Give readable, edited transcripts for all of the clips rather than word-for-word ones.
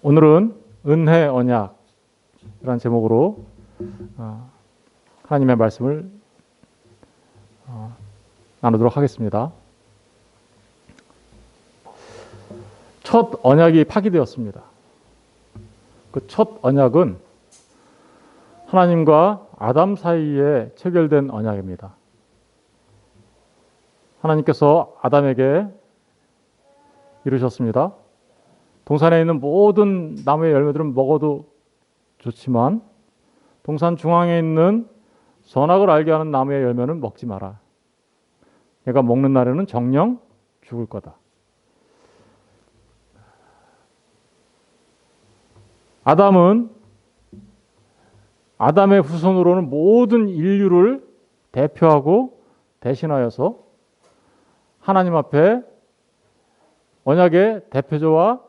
오늘은 은혜 언약이라는 제목으로 하나님의 말씀을 나누도록 하겠습니다. 첫 언약이 파기되었습니다. 그 첫 언약은 하나님과 아담 사이에 체결된 언약입니다. 하나님께서 아담에게 이르셨습니다. 동산에 있는 모든 나무의 열매들은 먹어도 좋지만 동산 중앙에 있는 선악을 알게 하는 나무의 열매는 먹지 마라. 얘가 먹는 날에는 정령 죽을 거다. 아담의 후손으로는 모든 인류를 대표하고 대신하여서 하나님 앞에 언약의 대표자가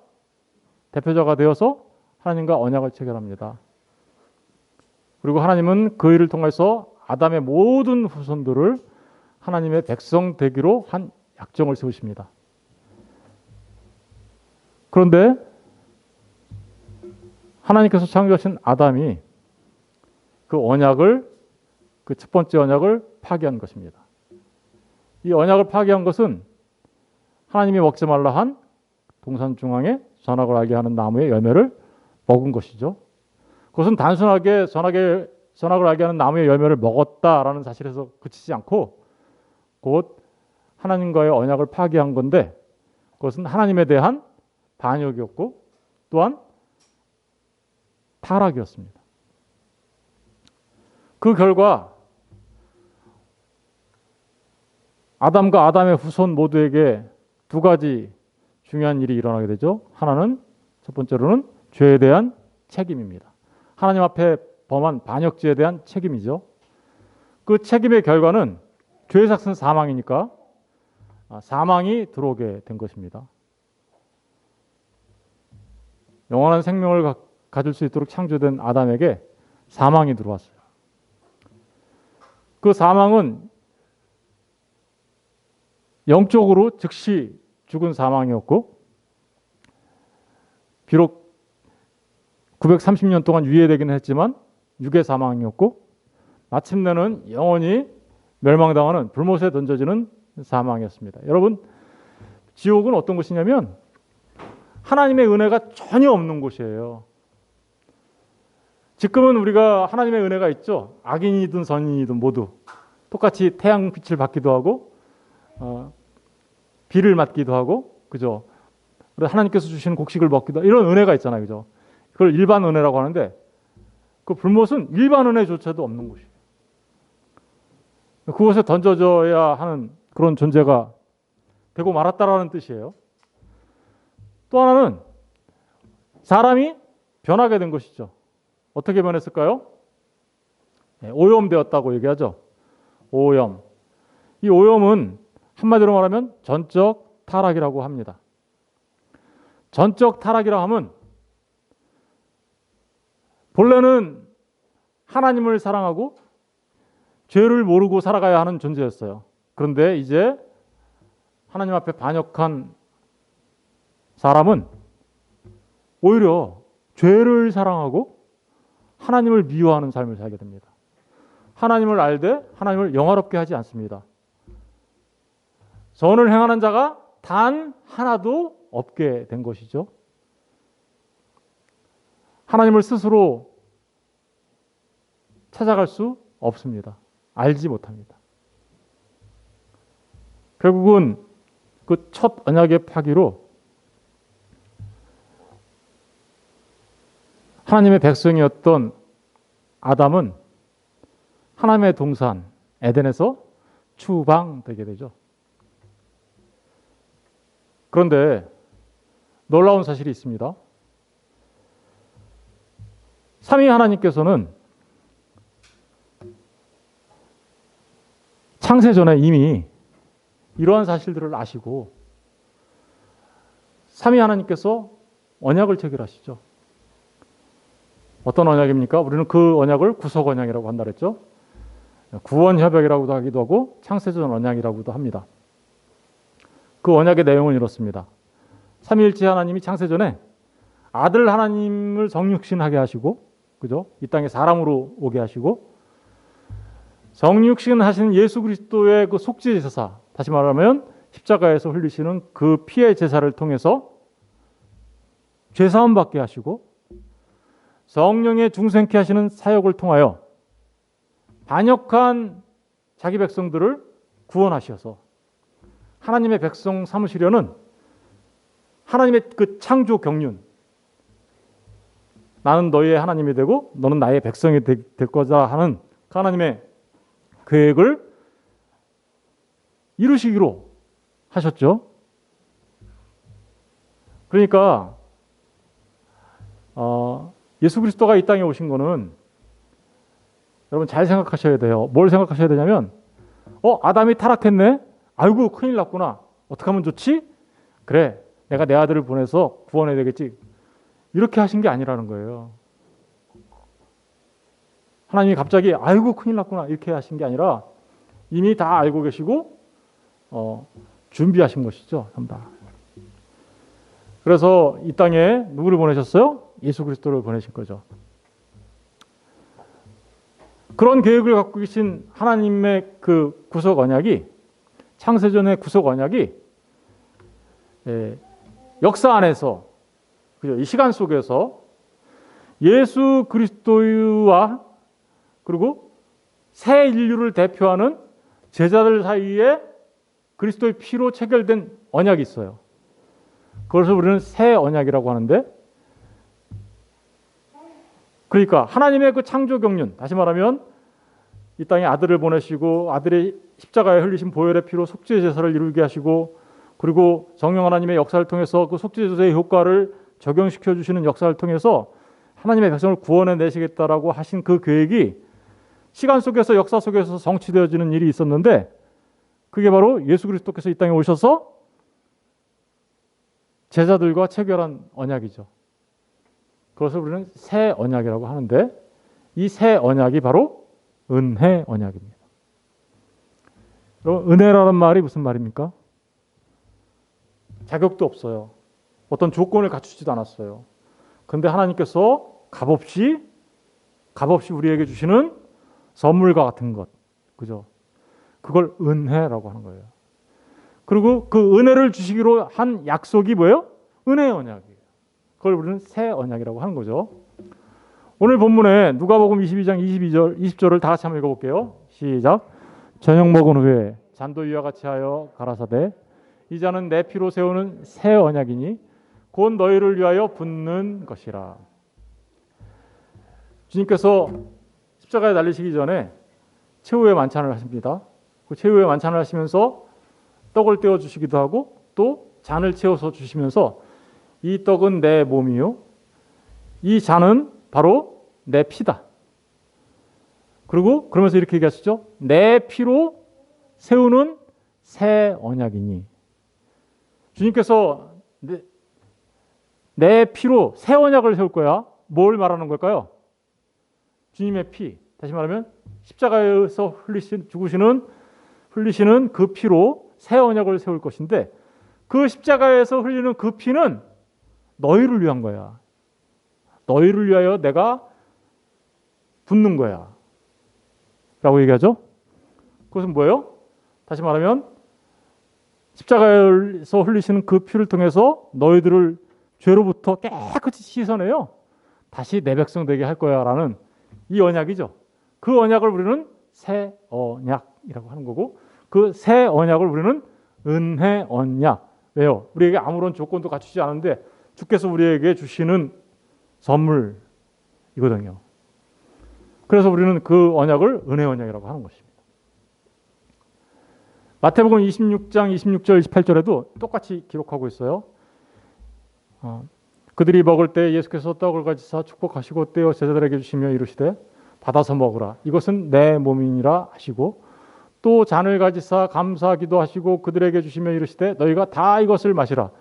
되어서 하나님과 언약을 체결합니다. 그리고 하나님은 그 일을 통해서 아담의 모든 후손들을 하나님의 백성 되기로 한 약정을 세우십니다. 그런데 하나님께서 창조하신 아담이 그 첫 번째 언약을 파기한 것입니다. 이 언약을 파기한 것은 하나님이 먹지 말라 한 동산 중앙에 선악을 알게 하는 나무의 열매를 먹은 것이죠. 그것은 단순하게 선악을 알게 하는 나무의 열매를 먹었다라는 사실에서 그치지 않고 곧 하나님과의 언약을 파기한 건데 그것은 하나님에 대한 반역이었고 또한 타락이었습니다. 그 결과 아담과 아담의 후손 모두에게 두 가지 중요한 일이 일어나게 되죠. 하나는 첫 번째로는 죄에 대한 책임입니다. 하나님 앞에 범한 반역죄에 대한 책임이죠. 그 책임의 결과는 죄의 삭은 사망이니까 사망이 들어오게 된 것입니다. 영원한 생명을 가질 수 있도록 창조된 아담에게 사망이 들어왔어요. 그 사망은 영적으로 즉시 죽은 사망이었고 비록 930년 동안 유예되기는 했지만 육의 사망이었고 마침내는 영원히 멸망당하는 불못에 던져지는 사망이었습니다. 여러분, 지옥은 어떤 곳이냐면 하나님의 은혜가 전혀 없는 곳이에요. 지금은 우리가 하나님의 은혜가 있죠. 악인이든 선인이든 모두 똑같이 태양빛을 받기도 하고 비를 맞기도 하고, 그죠? 하나님께서 주시는 곡식을 먹기도 하고, 이런 은혜가 있잖아요, 그죠? 그걸 일반 은혜라고 하는데, 그 불못은 일반 은혜조차도 없는 곳이에요. 그곳에 던져져야 하는 그런 존재가 되고 말았다라는 뜻이에요. 또 하나는 사람이 변하게 된 것이죠. 어떻게 변했을까요? 오염되었다고 얘기하죠. 오염. 이 오염은 한마디로 말하면 전적 타락이라고 합니다. 전적 타락이라 하면 본래는 하나님을 사랑하고 죄를 모르고 살아가야 하는 존재였어요. 그런데 이제 하나님 앞에 반역한 사람은 오히려 죄를 사랑하고 하나님을 미워하는 삶을 살게 됩니다. 하나님을 알되 하나님을 영화롭게 하지 않습니다. 선을 행하는 자가 단 하나도 없게 된 것이죠. 하나님을 스스로 찾아갈 수 없습니다. 알지 못합니다. 결국은 그 첫 언약의 파기로 하나님의 백성이었던 아담은 하나님의 동산 에덴에서 추방되게 되죠. 그런데 놀라운 사실이 있습니다. 삼위 하나님께서는 창세 전에 이미 이러한 사실들을 아시고 삼위 하나님께서 언약을 체결하시죠. 어떤 언약입니까? 우리는 그 언약을 구속 언약이라고 한다 그랬죠. 구원 협약이라고도 하기도 하고 창세전 언약이라고도 합니다. 그 언약의 내용은 이렇습니다. 삼위일체 하나님이 창세전에 아들 하나님을 성육신하게 하시고, 그죠? 이 땅에 사람으로 오게 하시고, 성육신하신 예수 그리스도의 그 속죄 제사, 다시 말하면 십자가에서 흘리시는 그 피의 제사를 통해서 죄 사함 받게 하시고, 성령의 중생케 하시는 사역을 통하여 반역한 자기 백성들을 구원하셔서 하나님의 백성 삼으시려는 하나님의 그 창조 경륜, 나는 너희의 하나님이 되고 너는 나의 백성이 될 거다 하는 그 하나님의 계획을 이루시기로 하셨죠. 그러니까 예수 그리스도가 이 땅에 오신 거는 여러분 잘 생각하셔야 돼요. 뭘 생각하셔야 되냐면 아담이 타락했네. 아이고 큰일 났구나. 어떻게 하면 좋지? 그래, 내가 내 아들을 보내서 구원해야 되겠지. 이렇게 하신 게 아니라는 거예요. 하나님이 갑자기 아이고 큰일 났구나 이렇게 하신 게 아니라 이미 다 알고 계시고 준비하신 것이죠. 전부 다. 그래서 이 땅에 누구를 보내셨어요? 예수 그리스도를 보내신 거죠. 그런 계획을 갖고 계신 하나님의 그 구속 언약이, 창세전의 구속 언약이 역사 안에서, 그죠? 이 시간 속에서 예수 그리스도와 그리고 새 인류를 대표하는 제자들 사이에 그리스도의 피로 체결된 언약이 있어요. 그것을 우리는 새 언약이라고 하는데, 그러니까 하나님의 그 창조 경륜, 다시 말하면 이 땅에 아들을 보내시고 아들의 십자가에 흘리신 보혈의 피로 속죄 제사를 이루게 하시고, 그리고 성령 하나님의 역사를 통해서 그 속죄 제사의 효과를 적용시켜 주시는 역사를 통해서 하나님의 백성을 구원해 내시겠다라고 하신 그 계획이 시간 속에서, 역사 속에서 성취되어지는 일이 있었는데, 그게 바로 예수 그리스도께서 이 땅에 오셔서 제자들과 체결한 언약이죠. 그것을 우리는 새 언약이라고 하는데, 이 새 언약이 바로 은혜 언약입니다. 여러분, 은혜라는 말이 무슨 말입니까? 자격도 없어요. 어떤 조건을 갖추지도 않았어요. 그런데 하나님께서 값없이 우리에게 주시는 선물과 같은 것, 그죠? 그걸 은혜라고 하는 거예요. 그리고 그 은혜를 주시기로 한 약속이 뭐예요? 은혜 언약이에요. 그걸 우리는 새 언약이라고 하는 거죠. 오늘 본문에 누가복음 22장 22절, 20절을 다 같이 한번 읽어볼게요. 시작. 저녁 먹은 후에 잔도 이와 같이 하여 가라사대 이 잔은 내 피로 세우는 새 언약이니 곧 너희를 위하여 붓는 것이라. 주님께서 십자가에 달리시기 전에 최후의 만찬을 하십니다. 그 최후의 만찬을 하시면서 떡을 떼어 주시기도 하고 또 잔을 채워서 주시면서 이 떡은 내 몸이요, 이 잔은 바로 내 피다. 그리고 그러면서 이렇게 얘기하시죠. 내 피로 세우는 새 언약이니. 주님께서 내 피로 새 언약을 세울 거야. 뭘 말하는 걸까요? 주님의 피, 다시 말하면 십자가에서 흘리시는 그 피로 새 언약을 세울 것인데, 그 십자가에서 흘리는 그 피는 너희를 위한 거야. 너희를 위하여 내가 붓는 거야 라고 얘기하죠. 그것은 뭐예요? 다시 말하면 십자가에서 흘리시는 그 피를 통해서 너희들을 죄로부터 깨끗이 씻어내요. 다시 내 백성 되게 할 거야 라는 이 언약이죠. 그 언약을 우리는 새 언약이라고 하는 거고, 그 새 언약을 우리는 은혜 언약. 왜요? 우리에게 아무런 조건도 갖추지 않은데 주께서 우리에게 주시는 선물이거든요. 그래서 우리는 그 언약을 은혜 언약이라고 하는 것입니다. 마태복음 26장 26절 28절에도 똑같이 기록하고 있어요. 그들이 먹을 때 예수께서 떡을 가지사 축복하시고 떼어 제자들에게 주시며 이르시되 받아서 먹으라. 이것은 내 몸이니라 하시고, 또 잔을 가지사 감사하기도 하시고 그들에게 주시며 이르시되 너희가 다 이것을 마시라.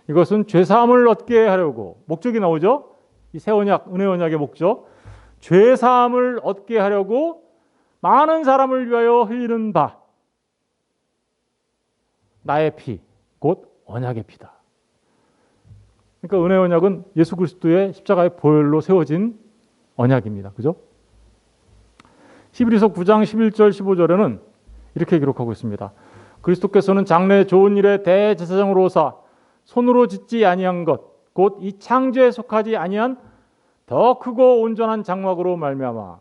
이것은 죄사함을 얻게 하려고. 목적이 나오죠. 이 새 언약, 은혜 언약의 목적. 죄사함을 얻게 하려고 많은 사람을 위하여 흘리는 바 나의 피, 곧 언약의 피다. 그러니까 은혜 언약은 예수 그리스도의 십자가의 보혈로 세워진 언약입니다. 그죠? 히브리서 9장 11절 15절에는 이렇게 기록하고 있습니다. 그리스도께서는 장래 좋은 일에 대제사장으로 오사 손으로 짓지 아니한 것 곧 이 창조에 속하지 아니한 더 크고 온전한 장막으로 말미암아.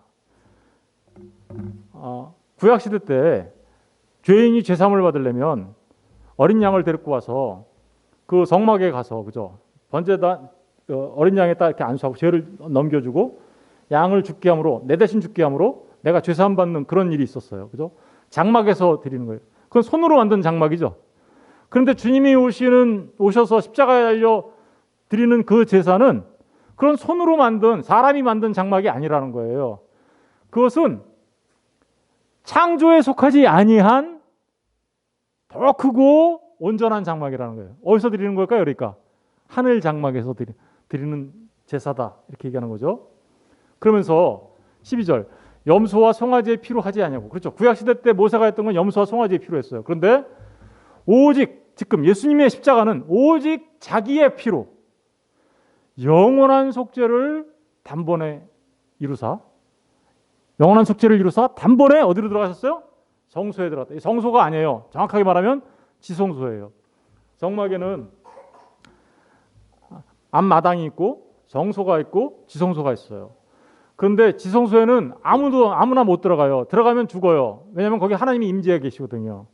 구약 시대 때 죄인이 죄사함을 받으려면 어린 양을 데리고 와서 그 성막에 가서 그죠? 번제다 어린 양에 딱 이렇게 안수하고 죄를 넘겨주고 양을 죽게 함으로 내 대신 죽게 함으로 내가 죄사함 받는 그런 일이 있었어요. 그죠? 장막에서 드리는 거예요. 그건 손으로 만든 장막이죠. 그런데 주님이 오셔서 십자가에 달려 드리는 그 제사는 그런 손으로 만든 사람이 만든 장막이 아니라는 거예요. 그것은 창조에 속하지 아니한 더 크고 온전한 장막이라는 거예요. 어디서 드리는 걸까요? 그러니까 하늘 장막에서 드리는 제사다 이렇게 얘기하는 거죠. 그러면서 12절 염소와 송아지의 피로 하지 아니하고 그렇죠. 구약시대 때 모세가 했던 건 염소와 송아지의 피로 했어요. 그런데 오직 지금 예수님의 십자가는 오직 자기의 피로 영원한 속죄를 단번에 이루사 단번에 어디로 들어가셨어요? 성소에 들어갔다. 성소가 아니에요. 정확하게 말하면 지성소예요. 정막에는 앞마당이 있고 성소가 있고 지성소가 있어요. 그런데 지성소에는 아무나 못 들어가요. 들어가면 죽어요. 왜냐하면 거기 하나님이 임재해 계시거든요.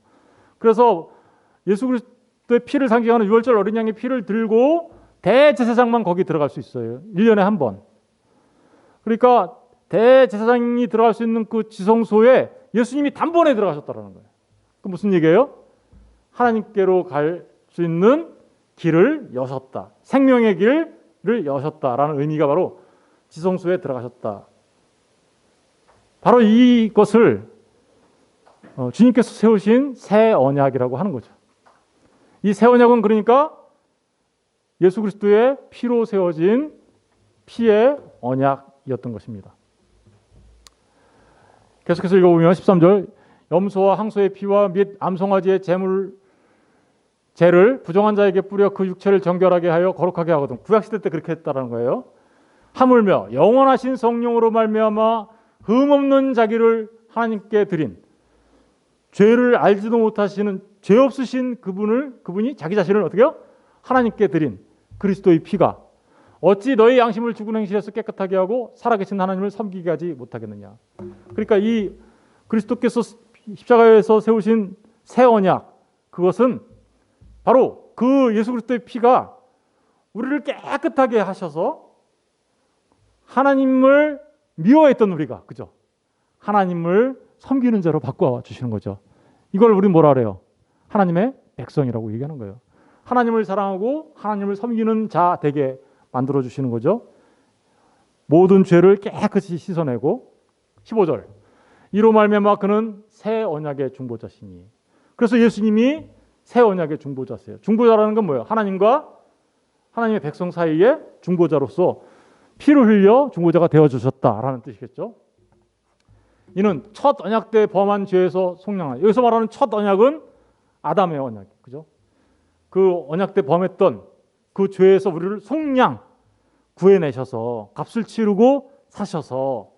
그래서 예수 그리스도의 피를 상징하는 유월절 어린 양의 피를 들고 대제사장만 거기 들어갈 수 있어요. 1년에 한 번. 그러니까 대제사장이 들어갈 수 있는 그 지성소에 예수님이 단번에 들어가셨다는 거예요. 그 무슨 얘기예요? 하나님께로 갈 수 있는 길을 여셨다. 생명의 길을 여셨다라는 의미가 바로 지성소에 들어가셨다. 바로 이것을 주님께서 세우신 새 언약이라고 하는 거죠. 이 새 언약은 그러니까 예수 그리스도의 피로 세워진 피의 언약이었던 것입니다. 계속해서 읽어보면 13절 염소와 항소의 피와 및 암송아지의 재를 부정한 자에게 뿌려 그 육체를 정결하게 하여 거룩하게 하거든. 구약시대 때 그렇게 했다는 거예요. 하물며 영원하신 성령으로 말미암아 흠없는 자기를 하나님께 드린 죄를 알지도 못하시는 죄 없으신 그분이 자기 자신을 어떻게 해요? 하나님께 드린 그리스도의 피가 어찌 너희 양심을 죽은 행실에서 깨끗하게 하고 살아계신 하나님을 섬기게 하지 못하겠느냐. 그러니까 이 그리스도께서 십자가에서 세우신 새 언약, 그것은 바로 그 예수 그리스도의 피가 우리를 깨끗하게 하셔서 하나님을 미워했던 우리가, 그죠? 하나님을 섬기는 자로 바꿔 주시는 거죠. 이걸 우리 뭐라 그래요? 하나님의 백성이라고 얘기하는 거예요. 하나님을 사랑하고 하나님을 섬기는 자 되게 만들어 주시는 거죠. 모든 죄를 깨끗이 씻어내고 15절 이로 말미암아 그는 새 언약의 중보자시니. 그래서 예수님이 새 언약의 중보자세요. 중보자라는 건 뭐예요? 하나님과 하나님의 백성 사이에 중보자로서 피를 흘려 중보자가 되어주셨다라는 뜻이겠죠. 이는 첫 언약 때 범한 죄에서 속량하여, 여기서 말하는 첫 언약은 아담의 언약, 그죠? 그 언약 때 범했던 그 죄에서 우리를 속량 구해내셔서 값을 치르고 사셔서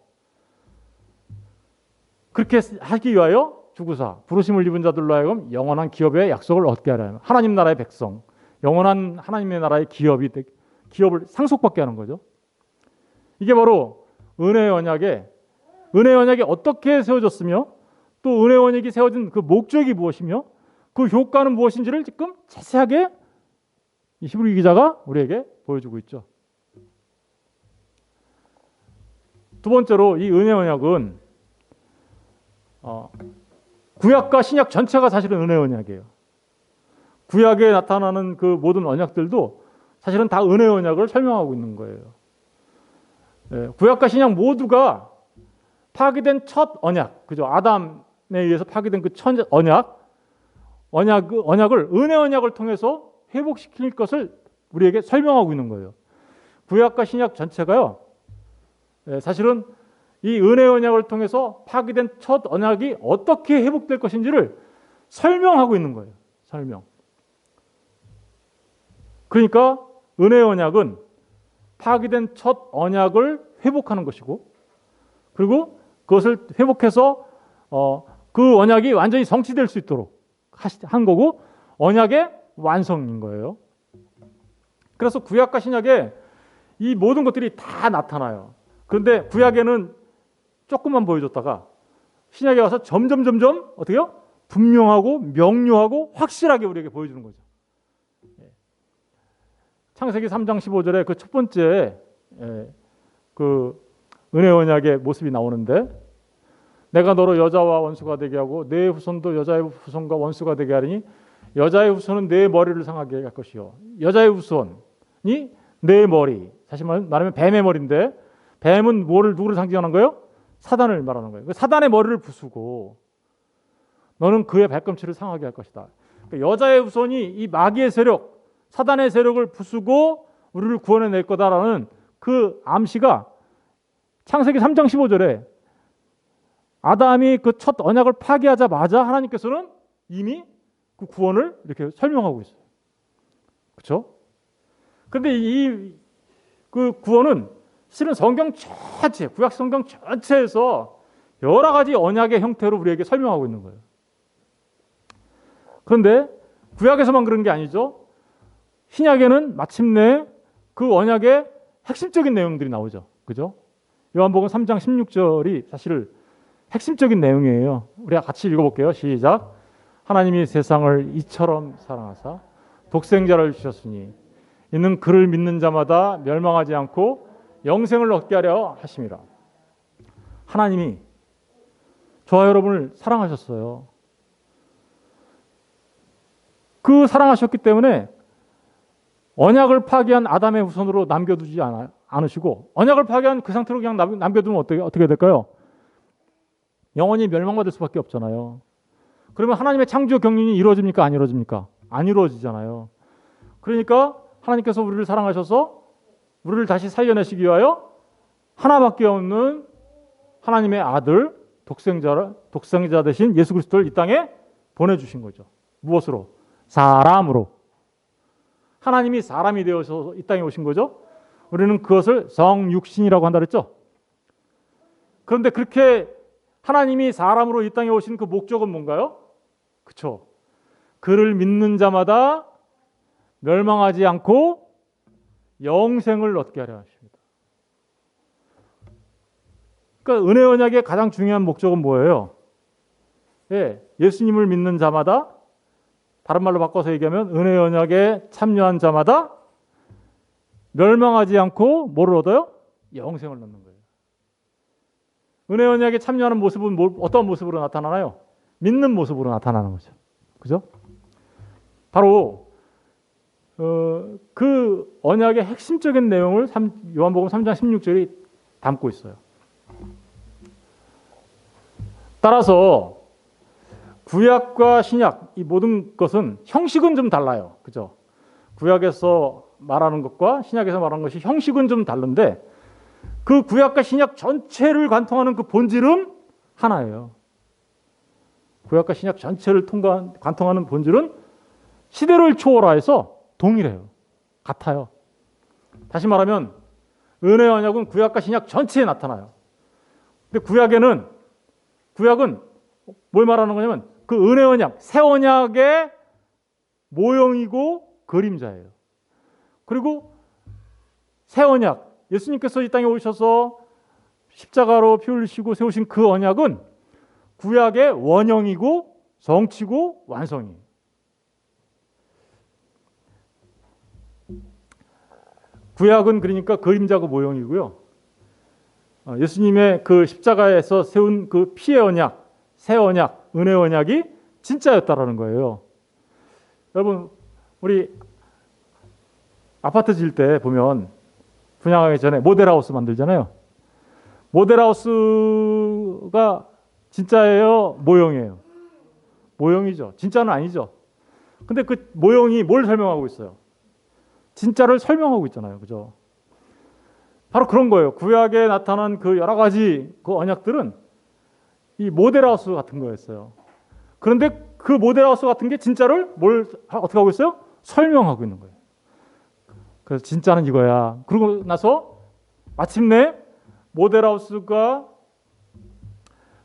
그렇게 하기 위하여 주구사 부르심을 입은 자들로 하여금 영원한 기업의 약속을 얻게 하려 하나님 나라의 백성, 영원한 하나님의 나라의 기업을 상속받게 하는 거죠. 이게 바로 은혜의 언약이 어떻게 세워졌으며 또 은혜의 언약이 세워진 그 목적이 무엇이며 그 효과는 무엇인지를 지금 자세하게 이 히브리 기자가 우리에게 보여주고 있죠. 두 번째로 이 은혜의 언약은 구약과 신약 전체가 사실은 은혜의 언약이에요. 구약에 나타나는 그 모든 언약들도 사실은 다 은혜의 언약을 설명하고 있는 거예요. 구약과 신약 모두가 파기된 첫 언약, 그죠? 아담에 의해서 파기된 그 첫 언약을 은혜 언약을 통해서 회복시킬 것을 우리에게 설명하고 있는 거예요. 구약과 신약 전체가요, 사실은 이 은혜 언약을 통해서 파기된 첫 언약이 어떻게 회복될 것인지를 설명하고 있는 거예요. 설명. 그러니까 은혜 언약은 파기된 첫 언약을 회복하는 것이고, 그리고 그것을 회복해서 그 언약이 완전히 성취될 수 있도록 한 거고, 언약의 완성인 거예요. 그래서 구약과 신약에 이 모든 것들이 다 나타나요. 그런데 구약에는 조금만 보여줬다가 신약에 와서 점점 어떻게요? 분명하고 명료하고 확실하게 우리에게 보여주는 거죠. 창세기 3장 15절에 그 첫 번째 그 은혜 언약의 모습이 나오는데, 내가 너로 여자와 원수가 되게 하고 내 후손도 여자의 후손과 원수가 되게 하리니 여자의 후손은 내 머리를 상하게 할 것이요 여자의 후손이 내 머리, 다시 말하면 뱀의 머리인데, 뱀은 누구를 상징하는 거예요? 사단을 말하는 거예요. 사단의 머리를 부수고 너는 그의 발꿈치를 상하게 할 것이다. 그러니까 여자의 후손이 이 마귀의 세력, 사단의 세력을 부수고 우리를 구원해낼 거다라는 그 암시가 창세기 3장 15절에 아담이 그 첫 언약을 파기하자마자 하나님께서는 이미 그 구원을 이렇게 설명하고 있어요. 그렇죠? 그런데 그 구원은 실은 성경 전체, 구약 성경 전체에서 여러 가지 언약의 형태로 우리에게 설명하고 있는 거예요. 그런데 구약에서만 그런 게 아니죠. 신약에는 마침내 그 언약의 핵심적인 내용들이 나오죠. 그죠? 요한복음 3장 16절이 사실 핵심적인 내용이에요. 우리가 같이 읽어볼게요. 시작. 하나님이 세상을 이처럼 사랑하사 독생자를 주셨으니 이는 그를 믿는 자마다 멸망하지 않고 영생을 얻게 하려 하심이라. 하나님이 저와 여러분을 사랑하셨어요. 그 사랑하셨기 때문에 언약을 파기한 아담의 후손으로 남겨두지 않으시고, 언약을 파기한 그 상태로 그냥 남겨두면 어떻게 될까요? 영원히 멸망받을 수밖에 없잖아요. 그러면 하나님의 창조 경륜이 이루어집니까? 안 이루어집니까? 안 이루어지잖아요. 그러니까 하나님께서 우리를 사랑하셔서 우리를 다시 살려내시기 위하여 하나밖에 없는 하나님의 아들, 독생자 되신 예수 그리스도를 이 땅에 보내주신 거죠. 무엇으로? 사람으로. 하나님이 사람이 되어서 이 땅에 오신 거죠. 우리는 그것을 성육신이라고 한다 그랬죠. 그런데 그렇게 하나님이 사람으로 이 땅에 오신 그 목적은 뭔가요? 그렇죠. 그를 믿는 자마다 멸망하지 않고 영생을 얻게 하려 하십니다. 그러니까 은혜 언약의 가장 중요한 목적은 뭐예요? 예수님을 믿는 자마다, 다른 말로 바꿔서 얘기하면 은혜 언약에 참여한 자마다 멸망하지 않고 뭐를 얻어요? 영생을 얻는 거예요. 은혜 언약에 참여하는 모습은 어떤 모습으로 나타나나요? 믿는 모습으로 나타나는 거죠. 그죠? 바로 그 언약의 핵심적인 내용을 요한복음 3장 16절이 담고 있어요. 따라서 구약과 신약, 이 모든 것은 형식은 좀 달라요. 그죠? 구약에서 말하는 것과 신약에서 말하는 것이 형식은 좀 다른데, 그 구약과 신약 전체를 관통하는 그 본질은 하나예요. 구약과 신약 전체를 관통하는 본질은 시대를 초월해서 동일해요. 같아요. 다시 말하면 은혜 언약은 구약과 신약 전체에 나타나요. 근데 구약은 뭘 말하는 거냐면 그 은혜 언약, 새 언약의 모형이고 그림자예요. 그리고 새 언약, 예수님께서 이 땅에 오셔서 십자가로 피 흘리시고 세우신 그 언약은 구약의 원형이고 성취고 완성이에요. 구약은 그러니까 그림자고 모형이고요. 예수님의 그 십자가에서 세운 그 피의 언약, 새 언약, 은혜 언약이 진짜였다라는 거예요. 여러분, 우리 아파트 지을 때 보면 분양하기 전에 모델하우스 만들잖아요. 모델하우스가 진짜예요? 모형이에요? 모형이죠. 진짜는 아니죠. 근데 그 모형이 뭘 설명하고 있어요? 진짜를 설명하고 있잖아요. 그죠? 바로 그런 거예요. 구약에 나타난 그 여러 가지 그 언약들은 이 모델하우스 같은 거였어요. 그런데 그 모델하우스 같은 게 진짜를 어떻게 하고 있어요? 설명하고 있는 거예요. 그래서 진짜는 이거야. 그러고 나서 마침내 모델하우스가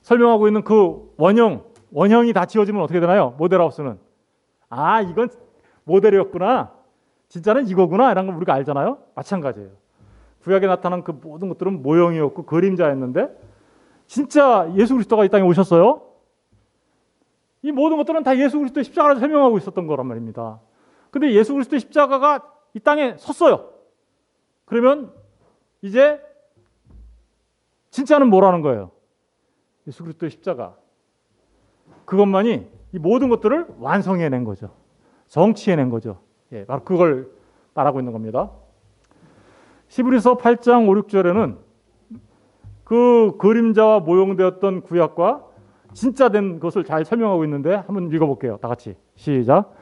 설명하고 있는 그 원형이 다 지워지면 어떻게 되나요? 모델하우스는 아 이건 모델이었구나. 진짜는 이거구나. 이런 걸 우리가 알잖아요. 마찬가지예요. 구약에 나타난 그 모든 것들은 모형이었고 그림자였는데 진짜 예수 그리스도가 이 땅에 오셨어요. 이 모든 것들은 다 예수 그리스도의 십자가를 설명하고 있었던 거란 말입니다. 근데 예수 그리스도의 십자가가 이 땅에 섰어요. 그러면 이제 진짜는 뭐라는 거예요? 예수 그리스도의 십자가. 그것만이 이 모든 것들을 완성해낸 거죠. 성취해낸 거죠. 예, 바로 그걸 말하고 있는 겁니다. 히브리서 8장 5, 6절에는 그 그림자와 모형되었던 구약과 진짜 된 것을 잘 설명하고 있는데 한번 읽어볼게요. 다 같이 시작.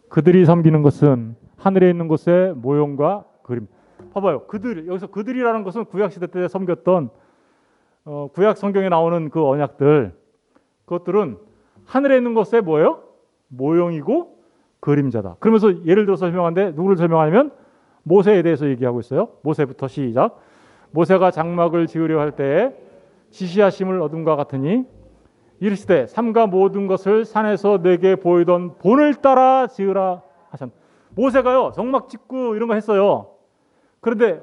그들이 섬기는 것은 하늘에 있는 곳의 모형과 그림. 봐봐요. 여기서 그들이라는 것은 구약 시대 때 섬겼던 구약 성경에 나오는 그 언약들, 그것들은 하늘에 있는 것의 뭐예요? 모형이고 그림자다. 그러면서 예를 들어서 설명하는데 누구를 설명하냐면 모세에 대해서 얘기하고 있어요. 모세부터 시작. 모세가 장막을 지으려 할 때에 지시하심을 얻음과 같으니 이르시되 삼가 모든 것을 산에서 내게 보이던 본을 따라 지으라 하셨. 모세가요 장막 짓고 이런 거 했어요. 그런데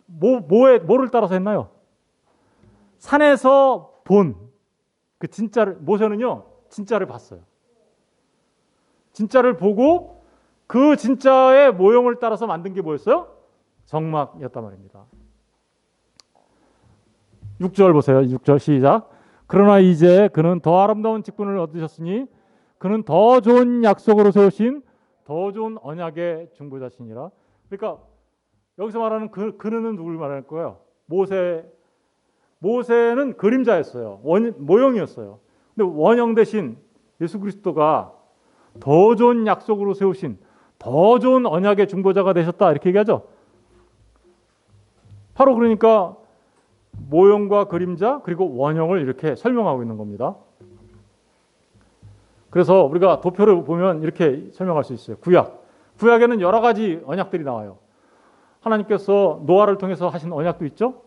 뭐를 따라서 했나요? 산에서 본 그 진짜를 모세는요 진짜를 봤어요. 진짜를 보고 그 진짜의 모형을 따라서 만든 게 뭐였어요? 정막이었단 말입니다. 6절 보세요. 6절 시작. 그러나 이제 그는 더 아름다운 직분을 얻으셨으니 그는 더 좋은 약속으로 세우신 더 좋은 언약의 중보자시니라. 그러니까 여기서 말하는 그는 누굴 말할 거예요? 모세는 그림자였어요. 모형이었어요. 근데 원형 대신 예수 그리스도가 더 좋은 약속으로 세우신 더 좋은 언약의 중보자가 되셨다 이렇게 얘기하죠. 바로 그러니까 모형과 그림자 그리고 원형을 이렇게 설명하고 있는 겁니다. 그래서 우리가 도표를 보면 이렇게 설명할 수 있어요. 구약에는 여러 가지 언약들이 나와요. 하나님께서 노아를 통해서 하신 언약도 있죠.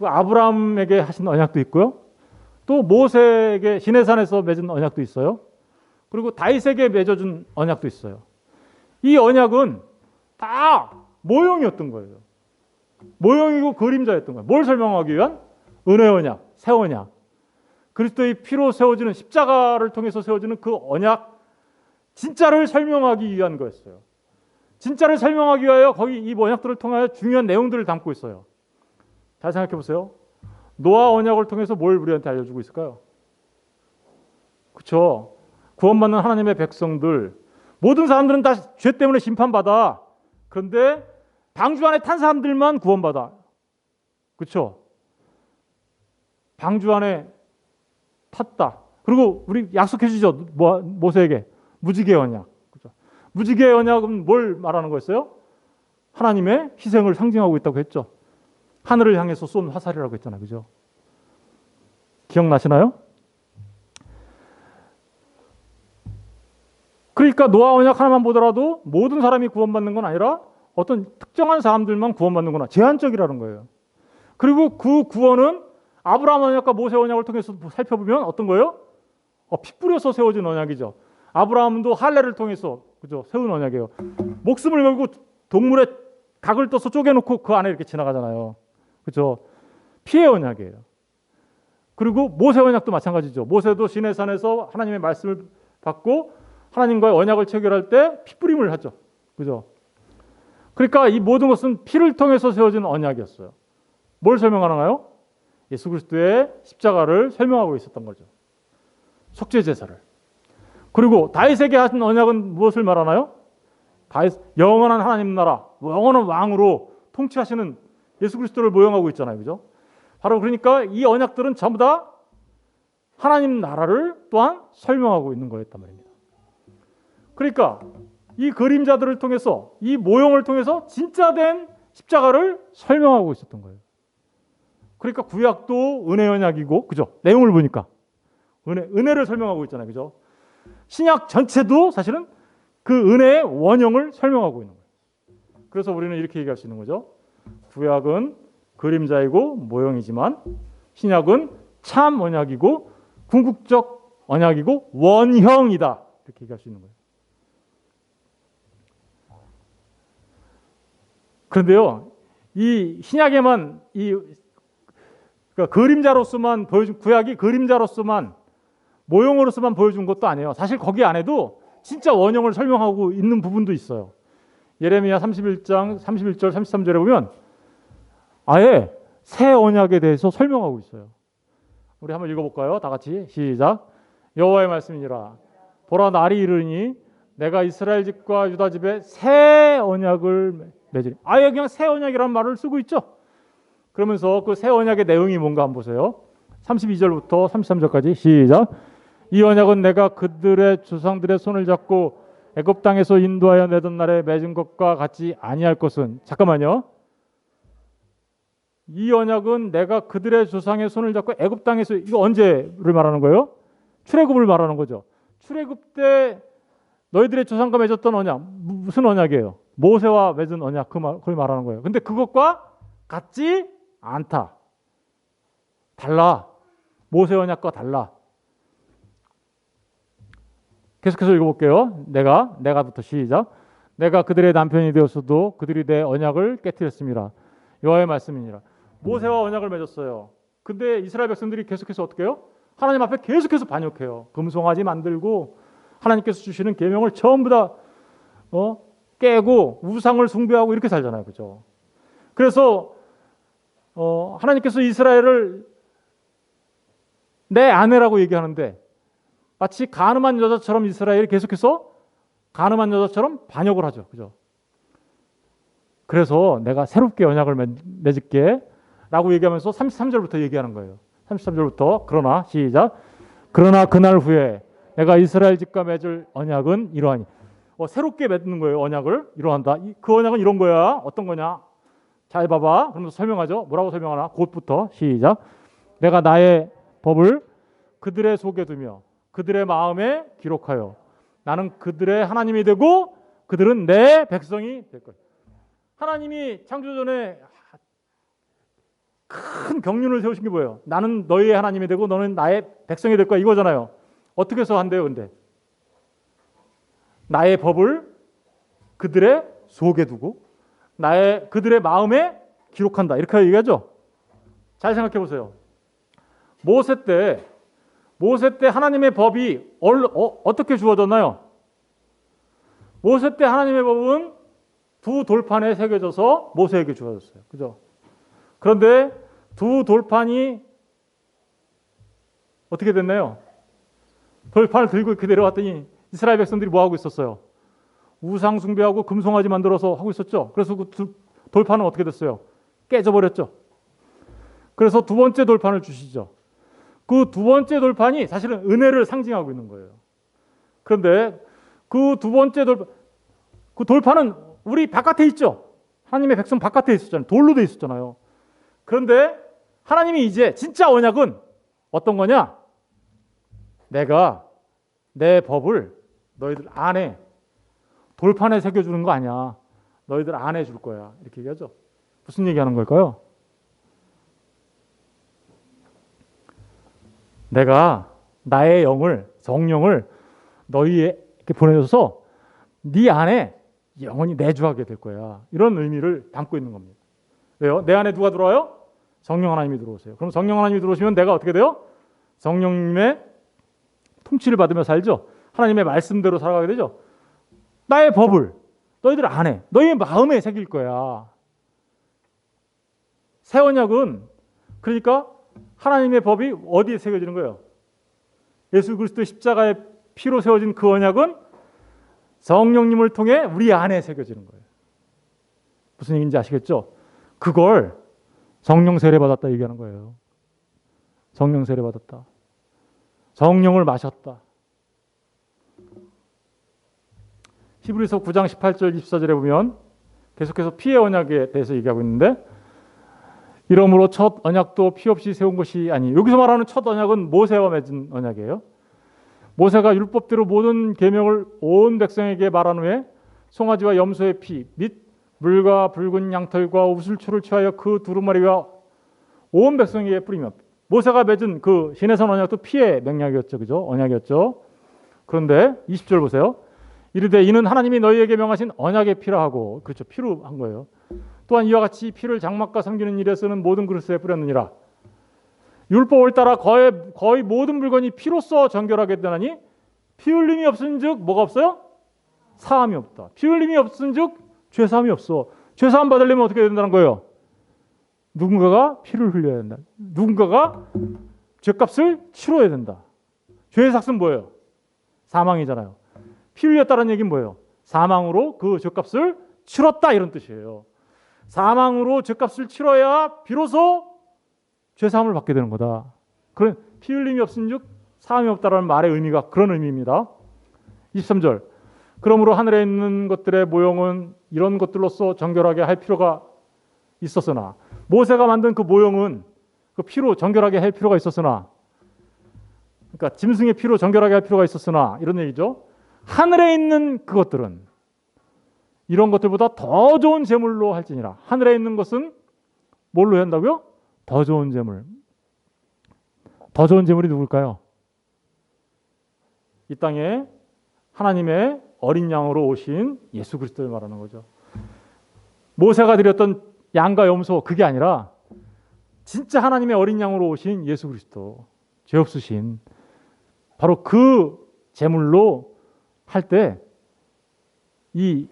아브라함에게 하신 언약도 있고요. 또 모세에게 시내산에서 맺은 언약도 있어요. 그리고 다윗에게 맺어준 언약도 있어요. 이 언약은 다 모형이었던 거예요. 모형이고 그림자였던 거예요. 뭘 설명하기 위한? 은혜 언약, 새 언약. 그리스도의 피로 세워지는 십자가를 통해서 세워지는 그 언약 진짜를 설명하기 위한 거였어요. 진짜를 설명하기 위하여 거기 이 언약들을 통하여 중요한 내용들을 담고 있어요. 잘 생각해 보세요. 노아 언약을 통해서 뭘 우리한테 알려주고 있을까요? 그렇죠. 구원받는 하나님의 백성들 모든 사람들은 다 죄 때문에 심판받아. 그런데 방주 안에 탄 사람들만 구원받아. 그렇죠. 방주 안에 탔다. 그리고 우리 약속해 주죠. 모세에게 무지개 언약. 그렇죠? 무지개 언약은 뭘 말하는 거였어요? 하나님의 희생을 상징하고 있다고 했죠. 하늘을 향해서 쏜 화살이라고 했잖아요. 그죠? 기억나시나요? 그러니까 노아 언약 하나만 보더라도 모든 사람이 구원받는 건 아니라 어떤 특정한 사람들만 구원받는구나. 제한적이라는 거예요. 그리고 그 구원은 아브라함 언약과 모세 언약을 통해서 살펴보면 어떤 거예요? 피 뿌려서 세워진 언약이죠. 아브라함도 할례를 통해서 그죠? 세운 언약이에요. 목숨을 걸고 동물의 각을 떠서 쪼개놓고 그 안에 이렇게 지나가잖아요. 그죠? 피의 언약이에요. 그리고 모세 언약도 마찬가지죠. 모세도 시내산에서 하나님의 말씀을 받고 하나님과의 언약을 체결할 때 피 뿌림을 하죠. 그죠? 그러니까 이 모든 것은 피를 통해서 세워진 언약이었어요. 뭘 설명하나요? 예수 그리스도의 십자가를 설명하고 있었던 거죠. 속죄 제사를. 그리고 다윗에게 하신 언약은 무엇을 말하나요? 영원한 하나님 나라, 영원한 왕으로 통치하시는 예수 그리스도를 모형하고 있잖아요. 그죠? 바로 그러니까 이 언약들은 전부 다 하나님 나라를 또한 설명하고 있는 거였단 말입니다. 그러니까 이 그림자들을 통해서 이 모형을 통해서 진짜 된 십자가를 설명하고 있었던 거예요. 그러니까 구약도 은혜 언약이고, 그죠? 내용을 보니까 은혜를 설명하고 있잖아요. 그죠? 신약 전체도 사실은 그 은혜의 원형을 설명하고 있는 거예요. 그래서 우리는 이렇게 얘기할 수 있는 거죠. 구약은 그림자이고 모형이지만 신약은 참 언약이고 궁극적 언약이고 원형이다. 이렇게 얘기할 수 있는 거예요. 그런데요, 이 신약에만 그러니까 그림자로서만 보여준, 구약이 그림자로서만 모형으로서만 보여준 것도 아니에요. 사실 거기 안에도 진짜 원형을 설명하고 있는 부분도 있어요. 예레미야 31장 31절 33절에 보면 아예 새 언약에 대해서 설명하고 있어요. 우리 한번 읽어볼까요? 다 같이 시작. 여호와의 말씀이니라. 보라, 날이 이르니 내가 이스라엘 집과 유다 집에 새 언약을 맺으리. 아예 그냥 새 언약이라는 말을 쓰고 있죠. 그러면서 그 새 언약의 내용이 뭔가 한번 보세요. 32절부터 33절까지 시작. 이 언약은 내가 그들의 조상들의 손을 잡고 애굽 땅에서 인도하여 내던 날에 맺은 것과 같이 아니할 것은, 잠깐만요. 이 언약은 내가 그들의 조상의 손을 잡고 애굽 땅에서, 이거 언제를 말하는 거예요? 출애굽을 말하는 거죠. 출애굽 때 너희들의 조상과 맺었던 언약, 무슨 언약이에요? 모세와 맺은 언약, 그걸 말하는 거예요. 근데 그것과 같지 않다. 달라. 모세 언약과 달라. 계속해서 읽어볼게요. 내가부터 시작. 내가 그들의 남편이 되었어도 그들이 내 언약을 깨뜨렸습니다. 여호와의 말씀이니라. 모세와 언약을 맺었어요. 근데 이스라엘 백성들이 계속해서 어떻게 해요? 하나님 앞에 계속해서 반역해요. 금송아지 만들고 하나님께서 주시는 계명을 전부 다 깨고 우상을 숭배하고 이렇게 살잖아요. 그죠? 그래서 하나님께서 이스라엘을 내 아내라고 얘기하는데 마치 간음한 여자처럼 이스라엘이 계속해서 간음한 여자처럼 반역을 하죠. 그죠? 그래서 내가 새롭게 언약을 맺을게 라고 얘기하면서 33절부터 얘기하는 거예요. 33절부터 그러나 시작. 그러나 그날 후에 내가 이스라엘 집과 맺을 언약은 이러하니. 새롭게 맺는 거예요. 언약을 이러한다. 그 언약은 이런 거야. 어떤 거냐? 잘 봐봐. 그러면서 설명하죠. 뭐라고 설명하나? 곧부터 시작. 내가 나의 법을 그들의 속에 두며 그들의 마음에 기록하여 나는 그들의 하나님이 되고 그들은 내 백성이 될 거예요. 하나님이 창조전에 큰 경륜을 세우신 게 뭐예요? 나는 너희의 하나님이 되고 너는 나의 백성이 될 거야, 이거잖아요. 어떻게 해서 한대요? 근데 나의 법을 그들의 속에 두고 그들의 마음에 기록한다, 이렇게 얘기하죠. 잘 생각해 보세요. 모세 때 하나님의 법이 어떻게 주어졌나요? 모세 때 하나님의 법은 두 돌판에 새겨져서 모세에게 주어졌어요. 그죠? 그런데 두 돌판이 어떻게 됐나요? 돌판을 들고 이렇게 내려왔더니 이스라엘 백성들이 뭐 하고 있었어요? 우상 숭배하고 금송아지 만들어서 하고 있었죠. 그래서 그 돌판은 어떻게 됐어요? 깨져버렸죠. 그래서 두 번째 돌판을 주시죠. 그 두 번째 돌판이 사실은 은혜를 상징하고 있는 거예요. 그런데 그 두 번째 그 돌판은 우리 바깥에 있죠. 하나님의 백성 바깥에 있었잖아요. 돌로 돼 있었잖아요. 그런데 하나님이 이제 진짜 언약은 어떤 거냐? 내가 내 법을 너희들 안에 돌판에 새겨주는 거 아니야. 너희들 안에 줄 거야. 이렇게 얘기하죠. 무슨 얘기하는 걸까요? 내가 나의 성령을 너희에게 보내줘서 네 안에 영원히 내주하게 될 거야. 이런 의미를 담고 있는 겁니다. 왜요? 내 안에 누가 들어와요? 성령 하나님이 들어오세요. 그럼 성령 하나님이 들어오시면 내가 어떻게 돼요? 성령님의 통치를 받으며 살죠. 하나님의 말씀대로 살아가게 되죠. 나의 법을 너희들 안에, 너희의 마음에 새길 거야. 새 언약은 그러니까 하나님의 법이 어디에 새겨지는 거예요? 예수 그리스도의 십자가의 피로 세워진 그 언약은 성령님을 통해 우리 안에 새겨지는 거예요. 무슨 얘기인지 아시겠죠? 그걸 성령 세례 받았다 얘기하는 거예요. 성령 세례 받았다. 성령을 마셨다. 히브리서 9장 18절 24절에 보면 계속해서 피의 언약에 대해서 얘기하고 있는데, 이러므로 첫 언약도 피 없이 세운 것이 아니. 여기서 말하는 첫 언약은 모세와 맺은 언약이에요. 모세가 율법대로 모든 계명을 온 백성에게 말한 후에 송아지와 염소의 피 및 물과 붉은 양털과 우슬초를 취하여 그 두루마리와 온 백성에게 뿌리며. 모세가 맺은 그 시내산 언약도 피의 맹약이었죠. 그죠? 언약이었죠. 그런데 20절 보세요. 이르되 이는 하나님이 너희에게 명하신 언약의 피라 하고. 그렇죠. 피로 한 거예요. 또한 이와 같이 피를 장막과 섬기는 일에 쓰는 모든 그릇에 뿌렸느니라. 율법을 따라 거의 모든 물건이 피로써 정결하게 되나니 피 흘림이 없은즉 뭐가 없어요? 사함이 없다. 피 흘림이 없은즉 죄사함이 없어. 죄사함 받으려면 어떻게 된다는 거예요? 누군가가 피를 흘려야 된다. 누군가가 죄값을 치러야 된다. 죄의 삭은 뭐예요? 사망이잖아요. 피 흘렸다는 얘기는 뭐예요? 사망으로 그 죄값을 치렀다 이런 뜻이에요. 사망으로 죄값을 치러야 비로소 죄사함을 받게 되는 거다. 그런 피 흘림이 없은즉 사함이 없다라는 말의 의미가 그런 의미입니다. 23절. 그러므로 하늘에 있는 것들의 모형은 이런 것들로서 정결하게 할 필요가 있었으나, 모세가 만든 그 모형은 그 피로 정결하게 할 필요가 있었으나, 그러니까 짐승의 피로 정결하게 할 필요가 있었으나 이런 얘기죠. 하늘에 있는 그것들은 이런 것들보다 더 좋은 제물로 할지니라. 하늘에 있는 것은 뭘로 한다고요? 더 좋은 제물. 더 좋은 제물이 누굴까요? 이 땅에 하나님의 어린 양으로 오신 예수 그리스도를 말하는 거죠. 모세가 드렸던 양과 염소 그게 아니라 진짜 하나님의 어린 양으로 오신 예수 그리스도, 죄 없으신 바로 그 제물로 할 때 이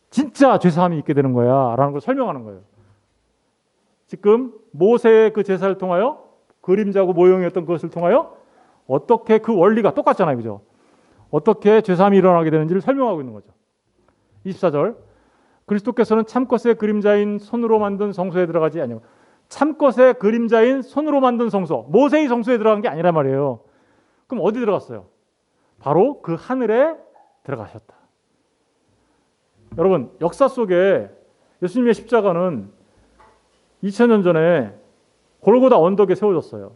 진짜 죄사함이 있게 되는 거야 라는 걸 설명하는 거예요. 지금 모세의 그 제사를 통하여 그림자고 모형이었던 그것을 통하여 어떻게 그 원리가 똑같잖아요. 그죠? 어떻게 죄사함이 일어나게 되는지를 설명하고 있는 거죠. 24절. 그리스도께서는 참것의 그림자인 손으로 만든 성소에 들어가지 아니요. 참것의 그림자인 손으로 만든 성소. 모세의 성소에 들어간 게 아니란 말이에요. 그럼 어디 들어갔어요? 바로 그 하늘에 들어가셨다. 여러분, 역사 속에 예수님의 십자가는 2000년 전에 골고다 언덕에 세워졌어요.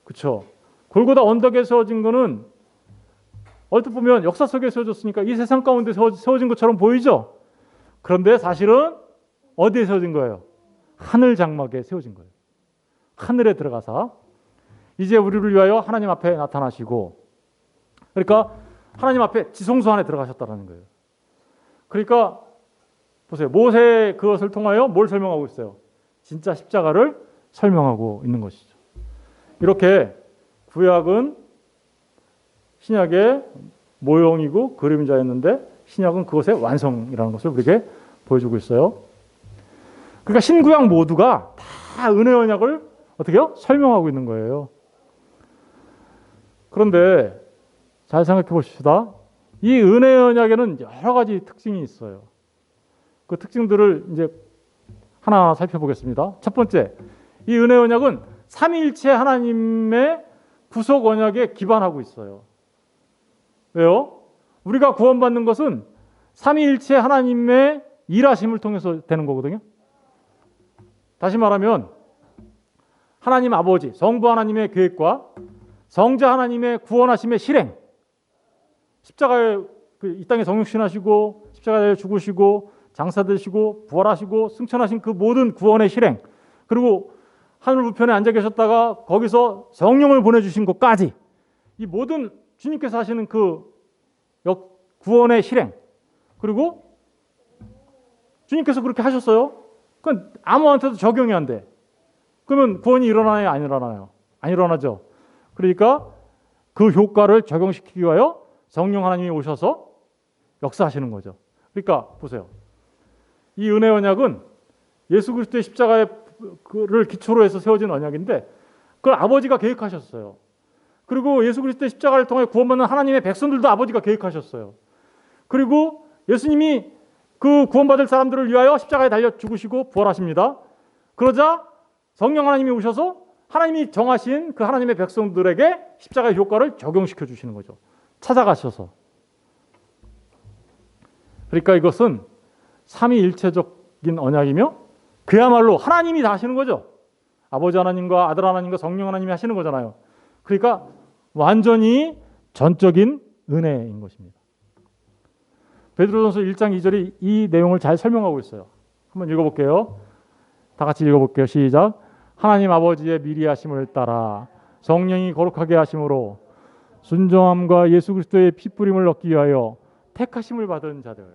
그렇죠? 골고다 언덕에 세워진 거는 얼핏 보면 역사 속에 세워졌으니까 이 세상 가운데 세워진 것처럼 보이죠? 그런데 사실은 어디에 세워진 거예요? 하늘 장막에 세워진 거예요. 하늘에 들어가서 이제 우리를 위하여 하나님 앞에 나타나시고, 그러니까 하나님 앞에 지성소 안에 들어가셨다는 거예요. 그러니까 보세요. 모세 그것을 통하여 뭘 설명하고 있어요? 진짜 십자가를 설명하고 있는 것이죠. 이렇게 구약은 신약의 모형이고 그림자였는데 신약은 그것의 완성이라는 것을 우리에게 보여주고 있어요. 그러니까 신구약 모두가 다 은혜 언약을 어떻게 해요? 설명하고 있는 거예요. 그런데 잘 생각해 보십시다. 이 은혜 언약에는 여러 가지 특징이 있어요. 그 특징들을 이제 하나하나 살펴보겠습니다. 첫 번째, 이 은혜 언약은 삼위일체 하나님의 구속 언약에 기반하고 있어요. 왜요? 우리가 구원받는 것은 삼위일체 하나님의 일하심을 통해서 되는 거거든요. 다시 말하면 하나님 아버지, 성부 하나님의 계획과 성자 하나님의 구원하심의 실행, 십자가에 이 땅에 정육신하시고 십자가에 죽으시고 장사되시고 부활하시고 승천하신 그 모든 구원의 실행, 그리고 하늘 우편에 앉아 계셨다가 거기서 성령을 보내주신 것까지, 이 모든 주님께서 하시는 그 구원의 실행, 그리고 주님께서 그렇게 하셨어요. 그건 아무한테도 적용이 안 돼. 그러면 구원이 일어나요? 안 일어나요? 안 일어나죠. 그러니까 그 효과를 적용시키기 위하여 성령 하나님이 오셔서 역사하시는 거죠. 그러니까 보세요. 이 은혜 언약은 예수 그리스도의 십자가를 기초로 해서 세워진 언약인데 그걸 아버지가 계획하셨어요. 그리고 예수 그리스도의 십자가를 통해 구원받는 하나님의 백성들도 아버지가 계획하셨어요. 그리고 예수님이 그 구원받을 사람들을 위하여 십자가에 달려 죽으시고 부활하십니다. 그러자 성령 하나님이 오셔서 하나님이 정하신 그 하나님의 백성들에게 십자가의 효과를 적용시켜 주시는 거죠. 찾아가셔서. 그러니까 이것은 삼위일체적인 언약이며 그야말로 하나님이 다 하시는 거죠. 아버지 하나님과 아들 하나님과 성령 하나님이 하시는 거잖아요. 그러니까 완전히 전적인 은혜인 것입니다. 베드로전서 1장 2절이 이 내용을 잘 설명하고 있어요. 한번 읽어볼게요. 다 같이 읽어볼게요. 시작. 하나님 아버지의 미리하심을 따라 성령이 거룩하게 하심으로 순종함과 예수 그리스도의 핏부림을 얻기 위하여 택하심을 받은 자들.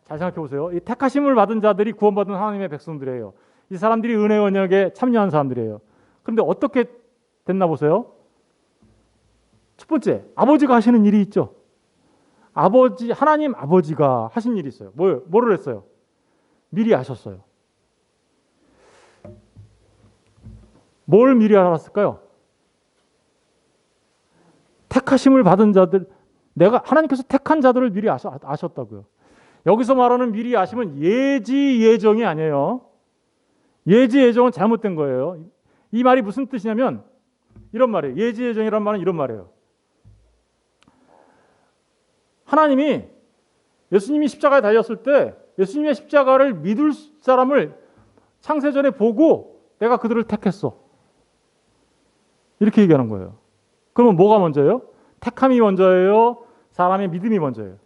잘 생각해 보세요. 이 택하심을 받은 자들이 구원받은 하나님의 백성들이에요. 이 사람들이 은혜 언약에 참여한 사람들이에요. 그런데 어떻게 됐나 보세요. 첫 번째, 아버지가 하시는 일이 있죠. 하나님 아버지가 하신 일이 있어요. 뭐를 했어요? 미리 하셨어요. 뭘 미리 알았을까요? 택하심을 받은 자들, 하나님께서 택한 자들을 미리 아셨다고요. 여기서 말하는 미리 아심은 예지 예정이 아니에요. 예지 예정은 잘못된 거예요. 이 말이 무슨 뜻이냐면 이런 말이에요. 예지 예정이란 말은 이런 말이에요. 하나님이 예수님이 십자가에 달렸을 때 예수님의 십자가를 믿을 사람을 창세전에 보고 내가 그들을 택했어. 이렇게 얘기하는 거예요. 그러면 뭐가 먼저예요? 택함이 먼저예요? 사람의 믿음이 먼저예요?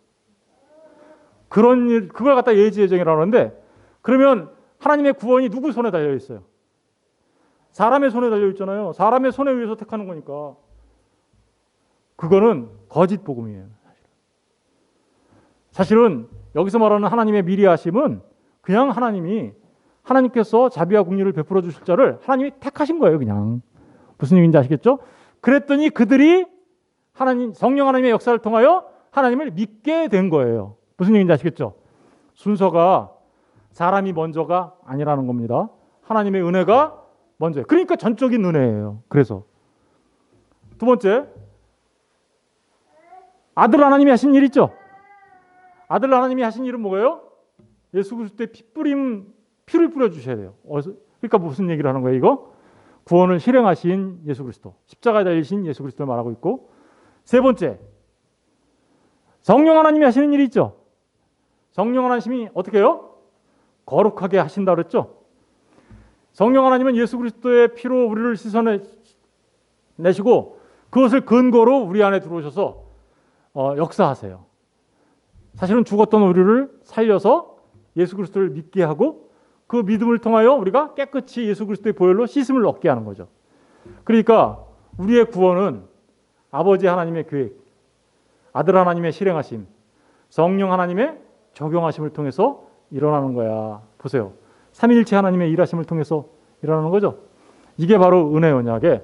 그걸 갖다 예지예정이라고 하는데, 그러면 하나님의 구원이 누구 손에 달려 있어요? 사람의 손에 달려 있잖아요. 사람의 손에 의해서 택하는 거니까. 그거는 거짓 복음이에요. 사실은 여기서 말하는 하나님의 미리하심은 그냥 하나님께서 자비와 긍휼을 베풀어 주실 자를 하나님이 택하신 거예요. 그냥. 무슨 얘기인지 아시겠죠? 그랬더니 그들이 성령 하나님의 역사를 통하여 하나님을 믿게 된 거예요. 무슨 얘기인지 아시겠죠? 순서가 사람이 먼저가 아니라는 겁니다. 하나님의 은혜가 먼저예요. 그러니까 전적인 은혜예요. 그래서 두 번째, 아들 하나님이 하신 일 있죠? 아들 하나님이 하신 일은 뭐예요? 예수 그리스도의 피를 뿌려주셔야 돼요. 그러니까 무슨 얘기를 하는 거예요, 이거? 구원을 실행하신 예수 그리스도, 십자가에 달리신 예수 그리스도를 말하고 있고, 세 번째, 성령 하나님이 하시는 일이 있죠. 성령 하나님이 어떻게 해요? 거룩하게 하신다 그랬죠. 성령 하나님은 예수 그리스도의 피로 우리를 씻어내시고 그것을 근거로 우리 안에 들어오셔서 역사하세요. 사실은 죽었던 우리를 살려서 예수 그리스도를 믿게 하고 그 믿음을 통하여 우리가 깨끗이 예수 그리스도의 보혈로 씻음을 얻게 하는 거죠. 그러니까 우리의 구원은 아버지 하나님의 계획, 아들 하나님의 실행하심, 성령 하나님의 적용하심을 통해서 일어나는 거야. 보세요. 삼위일체 하나님의 일하심을 통해서 일어나는 거죠. 이게 바로 은혜 언약의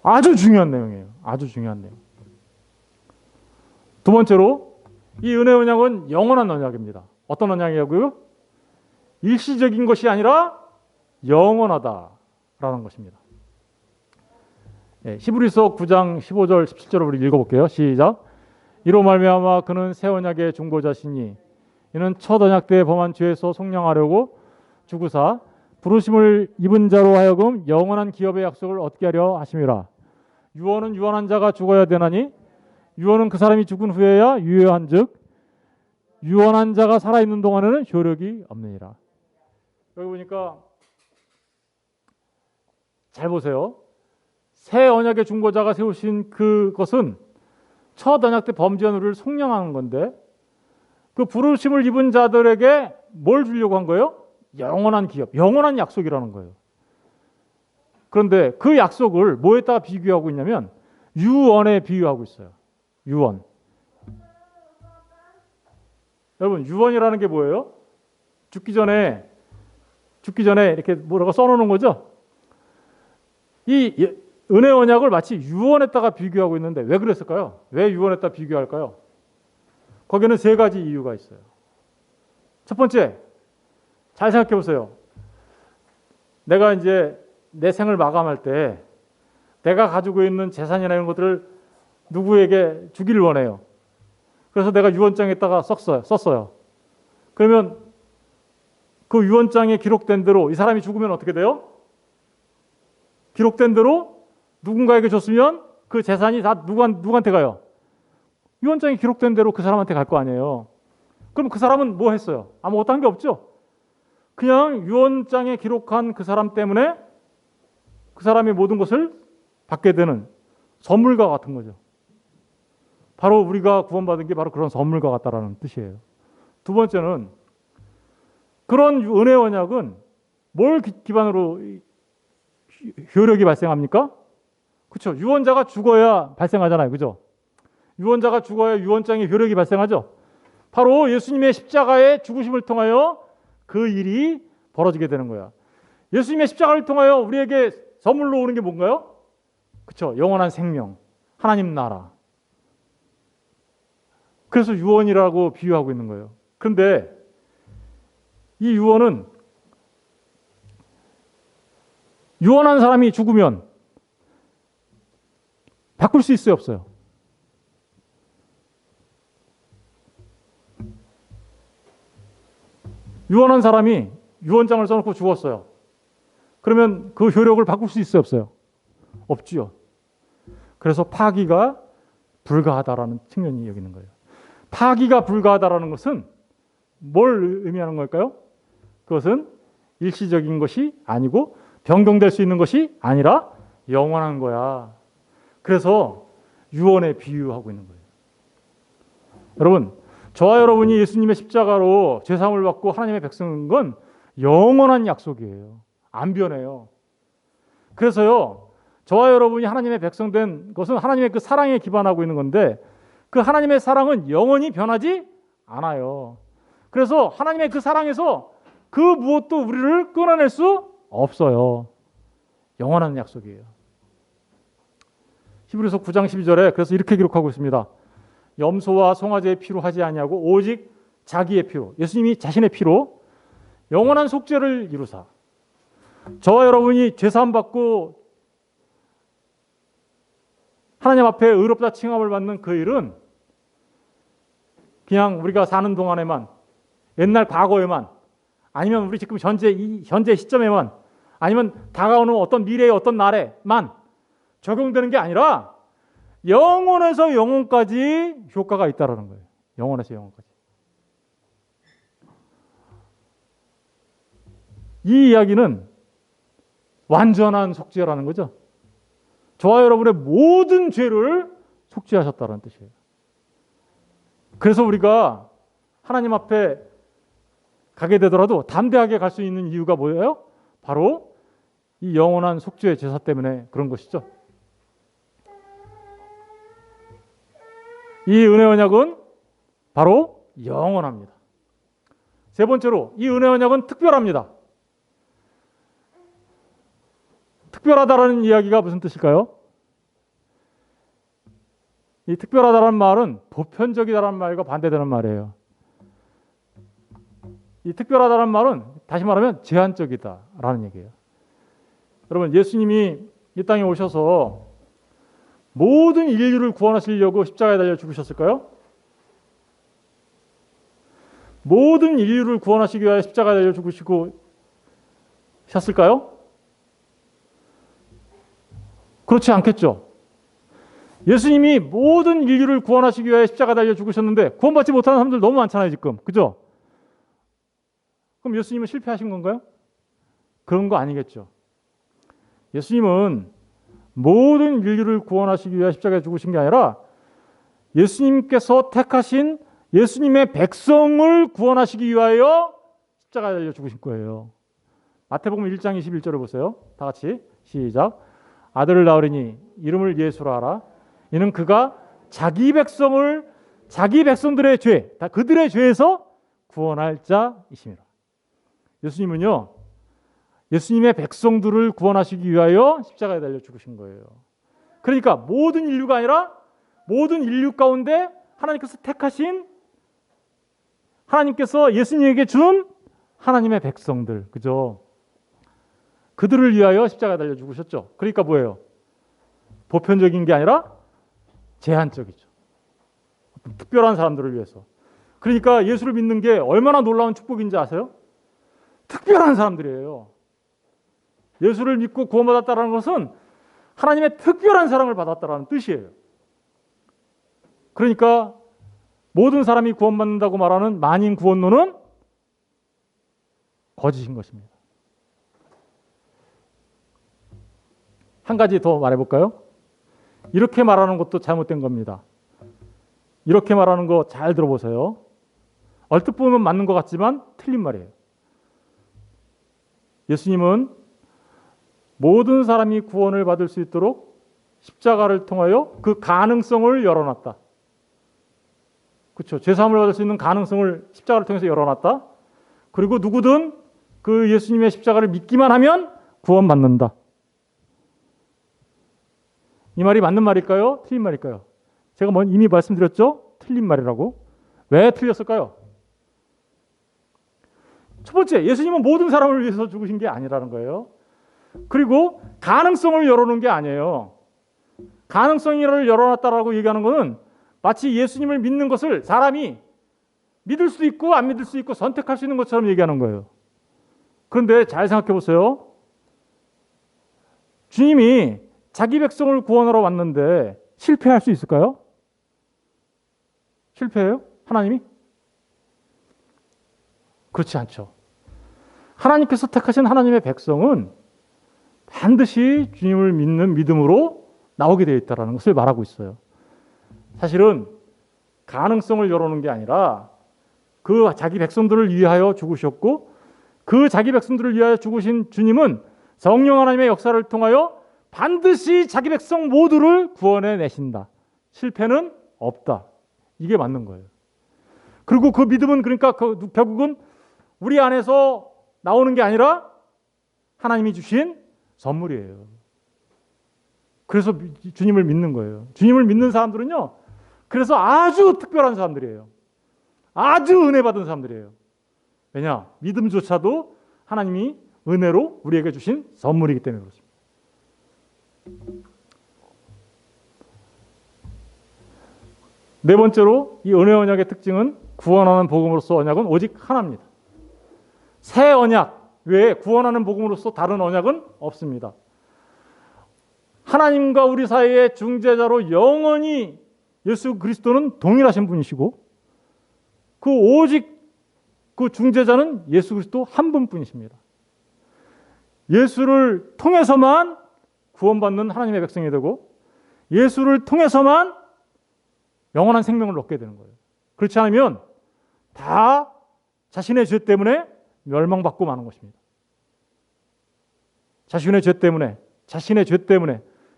아주 중요한 내용이에요. 아주 중요한 내용. 두 번째로 이 은혜 언약은 영원한 언약입니다. 어떤 언약이냐고요? 일시적인 것이 아니라 영원하다라는 것입니다. 히브리서 9장 15절 17절을 우리 읽어볼게요. 시작. 이로 말미암아 그는 새 언약의 중보자시니 이는 첫 언약 때 범한 죄에서 속량하려고 주구사 부르심을 입은 자로 하여금 영원한 기업의 약속을 얻게 하려 하심이라. 유언은 유언한 자가 죽어야 되나니 유언은 그 사람이 죽은 후에야 유효한즉 유언한 자가 살아있는 동안에는 효력이 없느니라. 여기 보니까 잘 보세요. 새 언약의 중보자가 세우신 그것은 첫 언약 때 범죄한 우리를 속량하는 건데 그 부르심을 입은 자들에게 뭘 주려고 한 거예요? 영원한 기업, 영원한 약속이라는 거예요. 그런데 그 약속을 뭐에다가 비교하고 있냐면 유언에 비유하고 있어요. 유언. 여러분, 유언이라는 게 뭐예요? 죽기 전에 이렇게 뭐라고 써놓는 거죠? 이 은혜 언약을 마치 유언에다가 비교하고 있는데 왜 그랬을까요? 왜 유언에다가 비교할까요? 거기는 세 가지 이유가 있어요. 첫 번째, 잘 생각해 보세요. 내가 이제 내 생을 마감할 때 내가 가지고 있는 재산이나 이런 것들을 누구에게 주기를 원해요. 그래서 내가 유언장에다가 썼어요. 그러면 그 유언장에 기록된 대로 이 사람이 죽으면 어떻게 돼요? 기록된 대로 누군가에게 줬으면 그 재산이 다 누구한테 가요? 유언장에 기록된 대로 그 사람한테 갈 거 아니에요. 그럼 그 사람은 뭐 했어요? 아무것도 한 게 없죠? 그냥 유언장에 기록한 그 사람 때문에 그 사람의 모든 것을 받게 되는 선물과 같은 거죠. 바로 우리가 구원받은 게 바로 그런 선물과 같다라는 뜻이에요. 두 번째는 그런 은혜 언약은 뭘 기반으로 효력이 발생합니까? 그렇죠. 유언자가 죽어야 발생하잖아요. 그죠? 유언자가 죽어야 유언장의 효력이 발생하죠. 바로 예수님의 십자가의 죽으심을 통하여 그 일이 벌어지게 되는 거야. 예수님의 십자가를 통하여 우리에게 선물로 오는 게 뭔가요? 그렇죠. 영원한 생명, 하나님 나라. 그래서 유언이라고 비유하고 있는 거예요. 그런데 이 유언은 유언한 사람이 죽으면 바꿀 수 있어요, 없어요? 유언한 사람이 유언장을 써놓고 죽었어요. 그러면 그 효력을 바꿀 수 있어요, 없어요? 없지요. 그래서 파기가 불가하다라는 측면이 여기 있는 거예요. 파기가 불가하다라는 것은 뭘 의미하는 걸까요? 그것은 일시적인 것이 아니고 변경될 수 있는 것이 아니라 영원한 거야. 그래서 유언에 비유하고 있는 거예요. 여러분, 저와 여러분이 예수님의 십자가로 죄사함을 받고 하나님의 백성인 건 영원한 약속이에요. 안 변해요. 그래서요, 저와 여러분이 하나님의 백성 된 것은 하나님의 그 사랑에 기반하고 있는 건데 그 하나님의 사랑은 영원히 변하지 않아요. 그래서 하나님의 그 사랑에서 그 무엇도 우리를 끊어낼 수 없어요. 영원한 약속이에요. 히브리서 9장 12절에 그래서 이렇게 기록하고 있습니다. 염소와 송아지의 피로 하지 아니하고 오직 자기의 피로, 예수님이 자신의 피로 영원한 속죄를 이루사. 저와 여러분이 죄사함 받고 하나님 앞에 의롭다 칭함을 받는 그 일은 그냥 우리가 사는 동안에만, 옛날 과거에만, 아니면 우리 지금 현재 시점에만, 아니면 다가오는 어떤 미래의 어떤 날에만 적용되는 게 아니라 영원에서 영원까지 효과가 있다라는 거예요. 영원에서 영원까지. 이 이야기는 완전한 속죄라는 거죠. 저와 여러분의 모든 죄를 속죄하셨다는 뜻이에요. 그래서 우리가 하나님 앞에 가게 되더라도 담대하게 갈 수 있는 이유가 뭐예요? 바로 이 영원한 속죄의 제사 때문에 그런 것이죠. 이 은혜 언약은 바로 영원합니다. 세 번째로 이 은혜 언약은 특별합니다. 특별하다라는 이야기가 무슨 뜻일까요? 이 특별하다라는 말은 보편적이다라는 말과 반대되는 말이에요. 이 특별하다라는 말은 다시 말하면 제한적이다라는 얘기예요. 여러분, 예수님이 이 땅에 오셔서 모든 인류를 구원하시려고 십자가에 달려 죽으셨을까요? 모든 인류를 구원하시기 위하여 십자가에 달려 죽으시고 셨을까요? 그렇지 않겠죠. 예수님이 모든 인류를 구원하시기 위해 십자가 달려 죽으셨는데 구원받지 못하는 사람들 너무 많잖아요, 지금. 그죠? 그럼 예수님은 실패하신 건가요? 그런 거 아니겠죠. 예수님은 모든 인류를 구원하시기 위해 십자가에 죽으신 게 아니라 예수님께서 택하신 예수님의 백성을 구원하시기 위하여 십자가에 달려 죽으신 거예요. 마태복음 1장 21절을 보세요. 다 같이 시작. 아들을 낳으리니 이름을 예수라 하라. 이는 그가 자기 백성들의 죄, 그들의 죄에서 구원할 자이심이라. 예수님은요, 예수님의 백성들을 구원하시기 위하여 십자가에 달려 죽으신 거예요. 그러니까 모든 인류가 아니라 모든 인류 가운데 하나님께서 택하신, 하나님께서 예수님에게 준 하나님의 백성들, 그죠? 그들을 위하여 십자가에 달려 죽으셨죠. 그러니까 뭐예요? 보편적인 게 아니라 제한적이죠. 특별한 사람들을 위해서. 그러니까 예수를 믿는 게 얼마나 놀라운 축복인지 아세요? 특별한 사람들이에요. 예수를 믿고 구원받았다는 것은 하나님의 특별한 사랑을 받았다는 뜻이에요. 그러니까 모든 사람이 구원받는다고 말하는 만인 구원론은 거짓인 것입니다. 한 가지 더 말해볼까요? 이렇게 말하는 것도 잘못된 겁니다. 이렇게 말하는 거 잘 들어보세요. 얼핏 보면 맞는 것 같지만 틀린 말이에요. 예수님은 모든 사람이 구원을 받을 수 있도록 십자가를 통하여 그 가능성을 열어놨다. 그렇죠. 죄사함을 받을 수 있는 가능성을 십자가를 통해서 열어놨다. 그리고 누구든 그 예수님의 십자가를 믿기만 하면 구원받는다. 이 말이 맞는 말일까요? 틀린 말일까요? 제가 이미 말씀드렸죠? 틀린 말이라고. 왜 틀렸을까요? 첫 번째, 예수님은 모든 사람을 위해서 죽으신 게 아니라는 거예요. 그리고 가능성을 열어놓은 게 아니에요. 가능성을 열어놨다라고 얘기하는 것은 마치 예수님을 믿는 것을 사람이 믿을 수 있고 안 믿을 수 있고 선택할 수 있는 것처럼 얘기하는 거예요. 그런데 잘 생각해 보세요. 주님이 자기 백성을 구원하러 왔는데 실패할 수 있을까요? 실패해요? 하나님이? 그렇지 않죠. 하나님께서 택하신 하나님의 백성은 반드시 주님을 믿는 믿음으로 나오게 되어 있다는 것을 말하고 있어요. 사실은 가능성을 열어놓은 게 아니라 그 자기 백성들을 위하여 죽으셨고 그 자기 백성들을 위하여 죽으신 주님은 성령 하나님의 역사를 통하여 반드시 자기 백성 모두를 구원해 내신다. 실패는 없다. 이게 맞는 거예요. 그리고 그 믿음은 그러니까 결국은 우리 안에서 나오는 게 아니라 하나님이 주신 선물이에요. 그래서 주님을 믿는 거예요. 주님을 믿는 사람들은요. 그래서 아주 특별한 사람들이에요. 아주 은혜 받은 사람들이에요. 왜냐? 믿음조차도 하나님이 은혜로 우리에게 주신 선물이기 때문에 그렇습니다. 네 번째로 이 은혜 언약의 특징은 구원하는 복음으로서 언약은 오직 하나입니다. 새 언약 외에 구원하는 복음으로서 다른 언약은 없습니다. 하나님과 우리 사이의 중재자로 영원히 예수 그리스도는 동일하신 분이시고 그 오직 그 중재자는 예수 그리스도 한 분뿐이십니다. 예수를 통해서만 구원받는 하나님의 백성이 되고 예수를 통해서만 영원한 생명을 얻게 되는 거예요. 그렇지 않으면 다 자신의 죄 때문에 멸망받고 마는 것입니다. 자신의 죄 때문에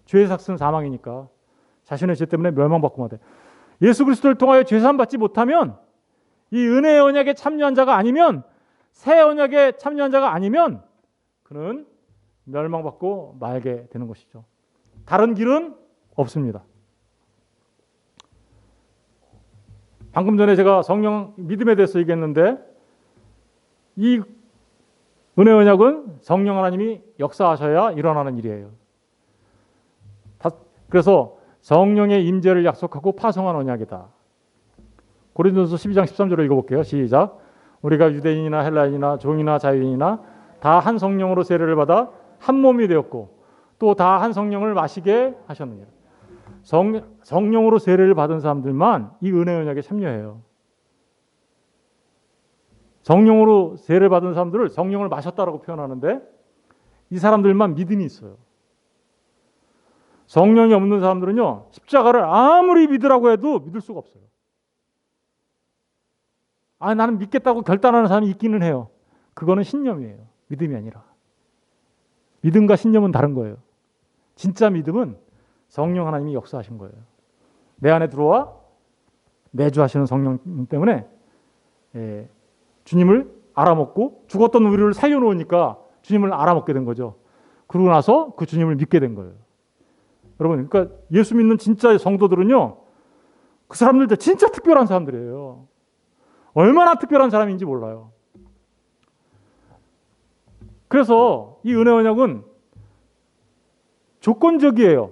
죄의 삭은 사망이니까 자신의 죄 때문에 멸망받고 마되 예수 그리스도를 통하여 죄사함 받지 못하면 이 은혜의 언약에 참여한 자가 아니면 새 언약에 참여한 자가 아니면 그는 멸망받고 말게 되는 것이죠. 다른 길은 없습니다. 방금 전에 제가 성령 믿음에 대해서 얘기했는데 이 은혜 언약은 성령 하나님이 역사하셔야 일어나는 일이에요. 그래서 성령의 임재를 약속하고 파송한 언약이다. 고린도서 12장 13절을 읽어볼게요. 시작. 우리가 유대인이나 헬라인이나 종이나 자유인이나 다 한 성령으로 세례를 받아 한 몸이 되었고 또 다 한 성령을 마시게 하셨느니라. 성령으로 세례를 받은 사람들만 이 은혜 언약에 참여해요. 성령으로 세례를 받은 사람들을 성령을 마셨다라고 표현하는데 이 사람들만 믿음이 있어요. 성령이 없는 사람들은요. 십자가를 아무리 믿으라고 해도 믿을 수가 없어요. 나는 믿겠다고 결단하는 사람이 있기는 해요. 그거는 신념이에요. 믿음이 아니라. 믿음과 신념은 다른 거예요. 진짜 믿음은 성령 하나님이 역사하신 거예요. 내 안에 들어와 내주하시는 성령 때문에 주님을 알아먹고 죽었던 우리를 살려놓으니까 주님을 알아먹게 된 거죠. 그러고 나서 그 주님을 믿게 된 거예요. 여러분, 그러니까 예수 믿는 진짜 성도들은요, 그 사람들 진짜 특별한 사람들이에요. 얼마나 특별한 사람인지 몰라요. 그래서 이 은혜 언약은 조건적이에요.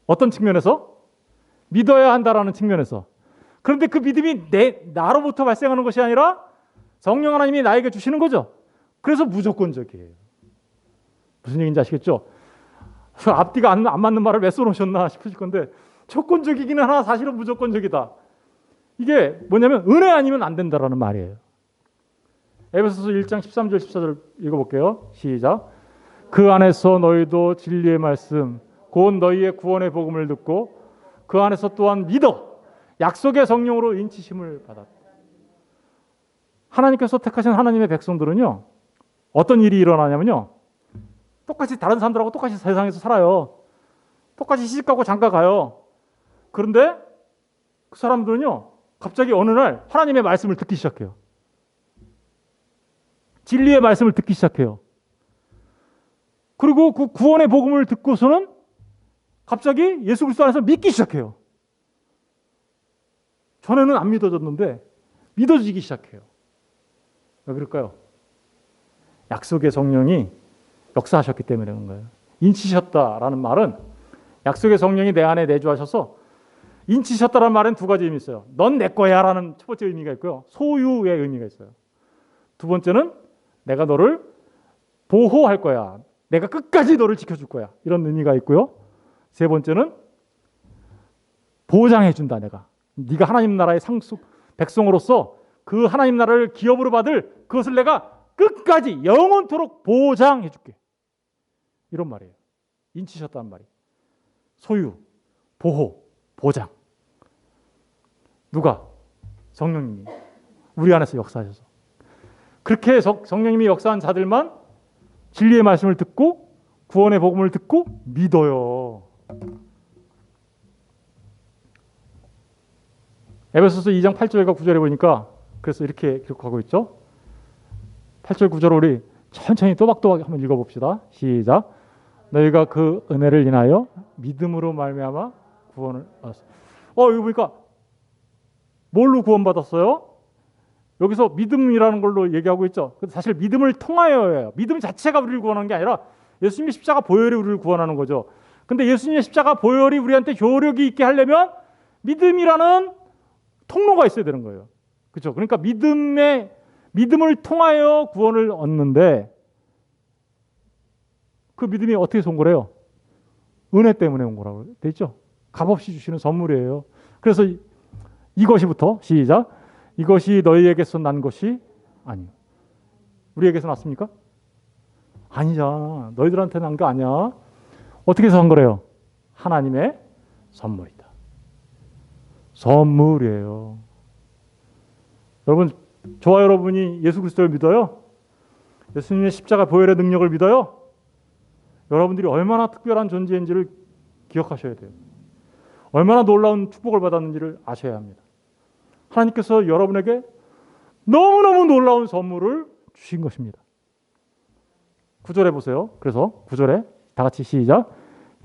어떤 측면에서? 믿어야 한다라는 측면에서. 그런데 그 믿음이 나로부터 발생하는 것이 아니라 성령 하나님이 나에게 주시는 거죠. 그래서 무조건적이에요. 무슨 얘기인지 아시겠죠? 앞뒤가 안 맞는 말을 왜 써놓으셨나 싶으실 건데 조건적이기는 하나 사실은 무조건적이다. 이게 뭐냐면 은혜 아니면 안 된다라는 말이에요. 에베소서 1장 13절 14절 읽어볼게요. 시작. 그 안에서 너희도 진리의 말씀 곧 너희의 구원의 복음을 듣고 그 안에서 또한 믿어 약속의 성령으로 인치심을 받았다. 하나님께서 택하신 하나님의 백성들은요. 어떤 일이 일어나냐면요. 똑같이 다른 사람들하고 똑같이 세상에서 살아요. 똑같이 시집가고 장가가요. 그런데 그 사람들은요. 갑자기 어느 날 하나님의 말씀을 듣기 시작해요. 진리의 말씀을 듣기 시작해요. 그리고 그 구원의 복음을 듣고서는 갑자기 예수 그리스도 안에서 믿기 시작해요. 전에는 안 믿어졌는데 믿어지기 시작해요. 왜 그럴까요? 약속의 성령이 역사하셨기 때문에 그런 거예요. 인치셨다라는 말은 약속의 성령이 내 안에 내주하셔서 인치셨다라는 말은 두 가지 의미 있어요. 넌 내 거야 라는 첫 번째 의미가 있고요. 소유의 의미가 있어요. 두 번째는 내가 너를 보호할 거야. 내가 끝까지 너를 지켜줄 거야. 이런 의미가 있고요. 세 번째는 보장해 준다. 네가 하나님 나라의 상속 백성으로서 그 하나님 나라를 기업으로 받을 그것을 내가 끝까지 영원토록 보장해 줄게. 이런 말이에요. 인치셨다는 말이. 소유, 보호, 보장. 누가? 성령님이 우리 안에서 역사하셔서. 그렇게 성령님이 역사한 자들만 진리의 말씀을 듣고 구원의 복음을 듣고 믿어요. 에베소서 2장 8절과 9절에 보니까 그래서 이렇게 기록하고 있죠. 8절 9절을 우리 천천히 또박또박 한번 읽어봅시다. 시작. 너희가 그 은혜를 인하여 믿음으로 말미암아 구원을 받았어. 여기 보니까 뭘로 구원받았어요? 여기서 믿음이라는 걸로 얘기하고 있죠. 사실 믿음을 통하여예요. 믿음 자체가 우리를 구원하는 게 아니라 예수님의 십자가 보혈이 우리를 구원하는 거죠. 근데 예수님의 십자가 보혈이 우리한테 효력이 있게 하려면 믿음이라는 통로가 있어야 되는 거예요. 그렇죠? 그러니까 믿음을 통하여 구원을 얻는데 그 믿음이 어떻게 온 거래요? 은혜 때문에 온 거라고 돼 있죠. 값없이 주시는 선물이에요. 그래서 이것이부터 시작. 이것이 너희에게서 난 것이 아니요. 우리에게서 났습니까? 아니잖아. 너희들한테 난 거 아니야. 어떻게 해서 한 거래요? 하나님의 선물이다. 선물이에요. 여러분, 저와 여러분이 예수 그리스도를 믿어요? 예수님의 십자가 보혈의 능력을 믿어요? 여러분들이 얼마나 특별한 존재인지를 기억하셔야 돼요. 얼마나 놀라운 축복을 받았는지를 아셔야 합니다. 하나님께서 여러분에게 너무너무 놀라운 선물을 주신 것입니다. 9절에 보세요. 그래서 9절에 다 같이 시작.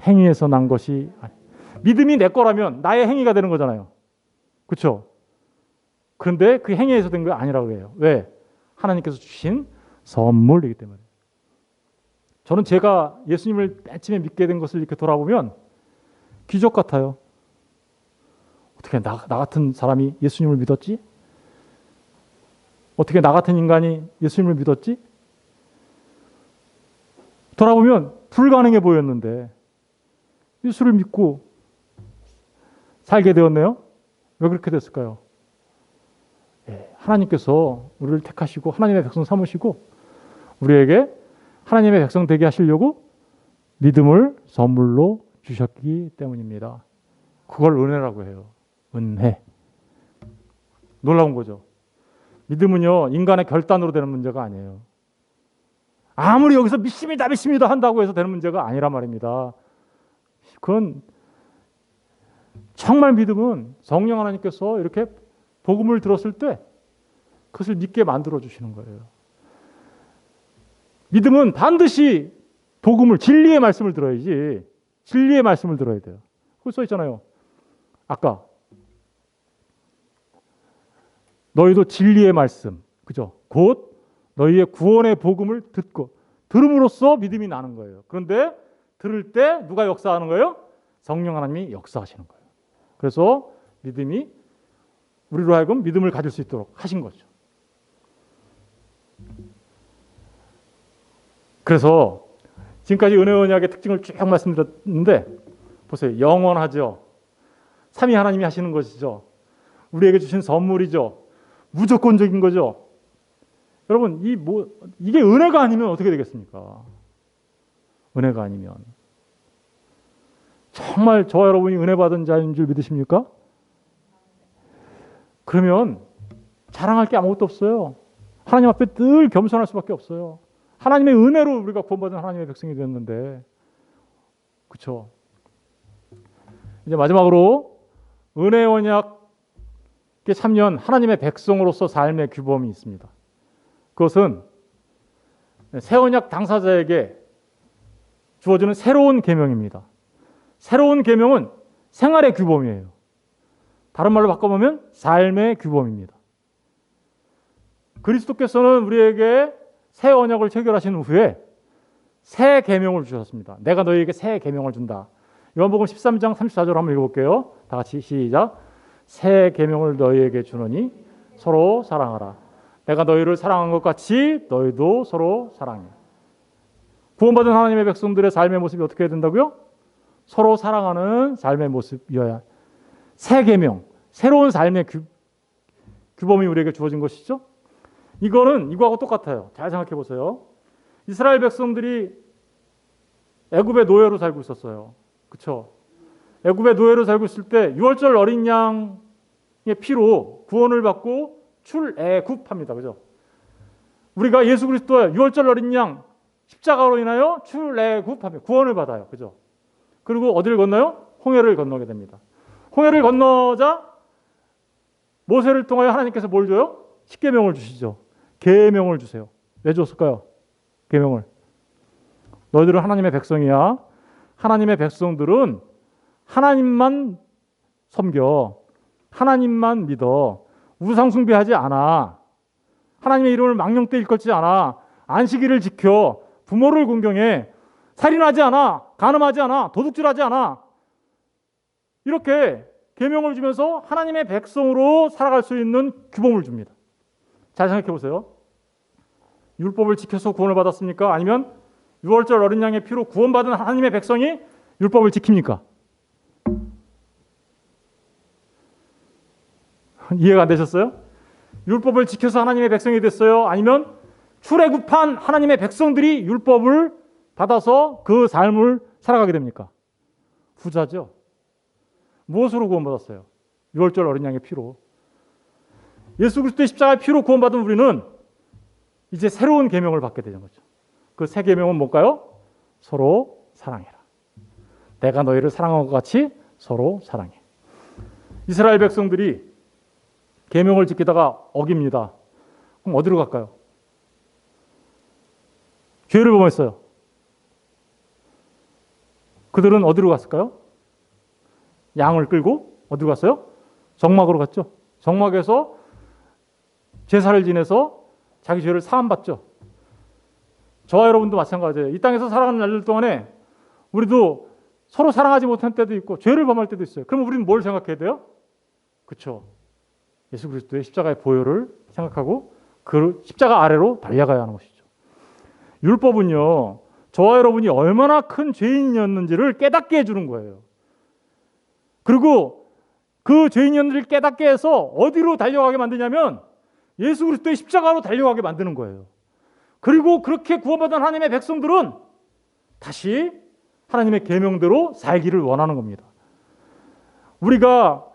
행위에서 난 것이 아니. 믿음이 내 거라면 나의 행위가 되는 거잖아요. 그렇죠? 그런데 그 행위에서 된 게 아니라고 해요. 왜? 하나님께서 주신 선물이기 때문에. 저는 제가 예수님을 맨 처음에 믿게 된 것을 이렇게 돌아보면 기적 같아요. 어떻게 나 같은 사람이 예수님을 믿었지? 어떻게 나 같은 인간이 예수님을 믿었지? 돌아보면 불가능해 보였는데 예수를 믿고 살게 되었네요. 왜 그렇게 됐을까요? 하나님께서 우리를 택하시고 하나님의 백성 삼으시고 우리에게 하나님의 백성 되게 하시려고 믿음을 선물로 주셨기 때문입니다. 그걸 은혜라고 해요. 은혜. 놀라운 거죠. 믿음은요, 인간의 결단으로 되는 문제가 아니에요. 아무리 여기서 믿습니다 한다고 해서 되는 문제가 아니란 말입니다. 그건 정말 믿음은 성령 하나님께서 이렇게 복음을 들었을 때 그것을 믿게 만들어 주시는 거예요. 믿음은 반드시 복음을, 진리의 말씀을 들어야지. 진리의 말씀을 들어야 돼요. 그거 써 있잖아요. 아까 너희도 진리의 말씀, 그죠? 곧 너희의 구원의 복음을 듣고 들음으로써 믿음이 나는 거예요. 그런데 들을 때 누가 역사하는 거예요? 성령 하나님이 역사하시는 거예요. 그래서 믿음이 우리로 하여금 믿음을 가질 수 있도록 하신 거죠. 그래서 지금까지 은혜 언약의 특징을 쭉 말씀드렸는데 보세요. 영원하죠. 삼위 하나님이 하시는 것이죠. 우리에게 주신 선물이죠. 무조건적인 거죠. 여러분, 이게 은혜가 아니면 어떻게 되겠습니까? 은혜가 아니면. 정말 저와 여러분이 은혜 받은 자인 줄 믿으십니까? 그러면 자랑할 게 아무것도 없어요. 하나님 앞에 늘 겸손할 수밖에 없어요. 하나님의 은혜로 우리가 구원받은 하나님의 백성이 되었는데, 그렇죠? 이제 마지막으로 은혜 언약에 참여한 하나님의 백성으로서 삶의 규범이 있습니다. 그것은 새 언약 당사자에게 주어지는 새로운 계명입니다. 새로운 계명은 생활의 규범이에요. 다른 말로 바꿔보면 삶의 규범입니다. 그리스도께서는 우리에게 새 언약을 체결하신 후에 새 계명을 주셨습니다. 내가 너희에게 새 계명을 준다. 요한복음 13장 34절 한번 읽어볼게요. 다 같이 시작. 새 계명을 너희에게 주노니 서로 사랑하라. 내가 너희를 사랑한 것 같이 너희도 서로 사랑해. 구원받은 하나님의 백성들의 삶의 모습이 어떻게 해야 된다고요? 서로 사랑하는 삶의 모습이어야. 새 계명, 새로운 삶의 규범이 우리에게 주어진 것이죠. 이거는 이거하고 똑같아요. 잘 생각해 보세요. 이스라엘 백성들이 애굽의 노예로 살고 있었어요. 그렇죠? 애굽의 노예로 살고 있을 때 유월절 어린 양의 피로 구원을 받고 출애굽합니다. 그죠? 우리가 예수 그리스도의 유월절 어린 양 십자가로 인하여 출애굽하며 구원을 받아요. 그죠? 그리고 어디를 건너요? 홍해를 건너게 됩니다. 홍해를 건너자 모세를 통하여 하나님께서 뭘 줘요? 십계명을 주시죠. 계명을 주세요. 왜 줬을까요? 계명을. 너희들은 하나님의 백성이야. 하나님의 백성들은 하나님만 섬겨. 하나님만 믿어. 우상 숭배하지 않아. 하나님의 이름을 망령되 일컫지 않아. 안식일을 지켜. 부모를 공경해. 살인하지 않아. 간음하지 않아. 도둑질하지 않아. 이렇게 계명을 주면서 하나님의 백성으로 살아갈 수 있는 규범을 줍니다. 잘 생각해 보세요. 율법을 지켜서 구원을 받았습니까? 아니면 유월절 어린 양의 피로 구원받은 하나님의 백성이 율법을 지킵니까? 이해가 안 되셨어요? 율법을 지켜서 하나님의 백성이 됐어요? 아니면 출애굽한 하나님의 백성들이 율법을 받아서 그 삶을 살아가게 됩니까? 후자죠. 무엇으로 구원받았어요? 유월절 어린 양의 피로. 예수 그리스도의 십자가의 피로 구원받은 우리는 이제 새로운 계명을 받게 되는 거죠. 그 새 계명은 뭘까요? 서로 사랑해라. 내가 너희를 사랑한 것 같이 서로 사랑해. 이스라엘 백성들이 계명을 지키다가 어깁니다. 그럼 어디로 갈까요? 죄를 범했어요. 그들은 어디로 갔을까요? 양을 끌고 어디로 갔어요? 정막으로 갔죠. 정막에서 제사를 지내서 자기 죄를 사함받죠. 저와 여러분도 마찬가지예요. 이 땅에서 살아가는 날들 동안에 우리도 서로 사랑하지 못한 때도 있고 죄를 범할 때도 있어요. 그럼 우리는 뭘 생각해야 돼요? 그렇죠. 예수 그리스도의 십자가의 보혈을 생각하고 그 십자가 아래로 달려가야 하는 것이죠. 율법은요, 저와 여러분이 얼마나 큰 죄인이었는지를 깨닫게 해주는 거예요. 그리고 그 죄인이었는지를 깨닫게 해서 어디로 달려가게 만드냐면 예수 그리스도의 십자가로 달려가게 만드는 거예요. 그리고 그렇게 구원받은 하나님의 백성들은 다시 하나님의 계명대로 살기를 원하는 겁니다. 우리가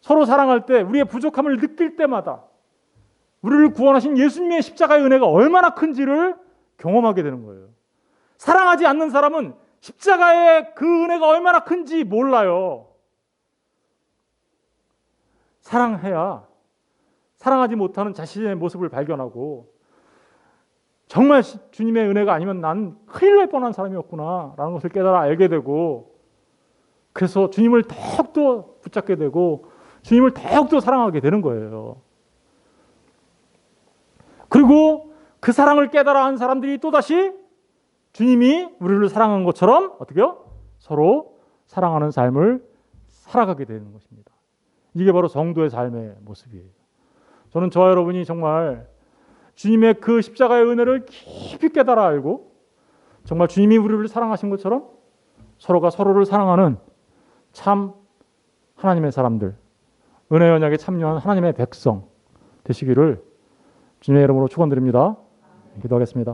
서로 사랑할 때 우리의 부족함을 느낄 때마다 우리를 구원하신 예수님의 십자가의 은혜가 얼마나 큰지를 경험하게 되는 거예요. 사랑하지 않는 사람은 십자가의 그 은혜가 얼마나 큰지 몰라요. 사랑해야 사랑하지 못하는 자신의 모습을 발견하고 정말 주님의 은혜가 아니면 난 큰일 날 뻔한 사람이었구나 라는 것을 깨달아 알게 되고 그래서 주님을 더욱더 붙잡게 되고 주님을 더욱더 사랑하게 되는 거예요. 그리고 그 사랑을 깨달아 한 사람들이 또다시 주님이 우리를 사랑한 것처럼 어떻게요? 서로 사랑하는 삶을 살아가게 되는 것입니다. 이게 바로 성도의 삶의 모습이에요. 저는 저와 여러분이 정말 주님의 그 십자가의 은혜를 깊이 깨달아 알고 정말 주님이 우리를 사랑하신 것처럼 서로가 서로를 사랑하는 참 하나님의 사람들, 은혜 언약에 참여한 하나님의 백성 되시기를 주님의 이름으로 축원드립니다. 기도하겠습니다.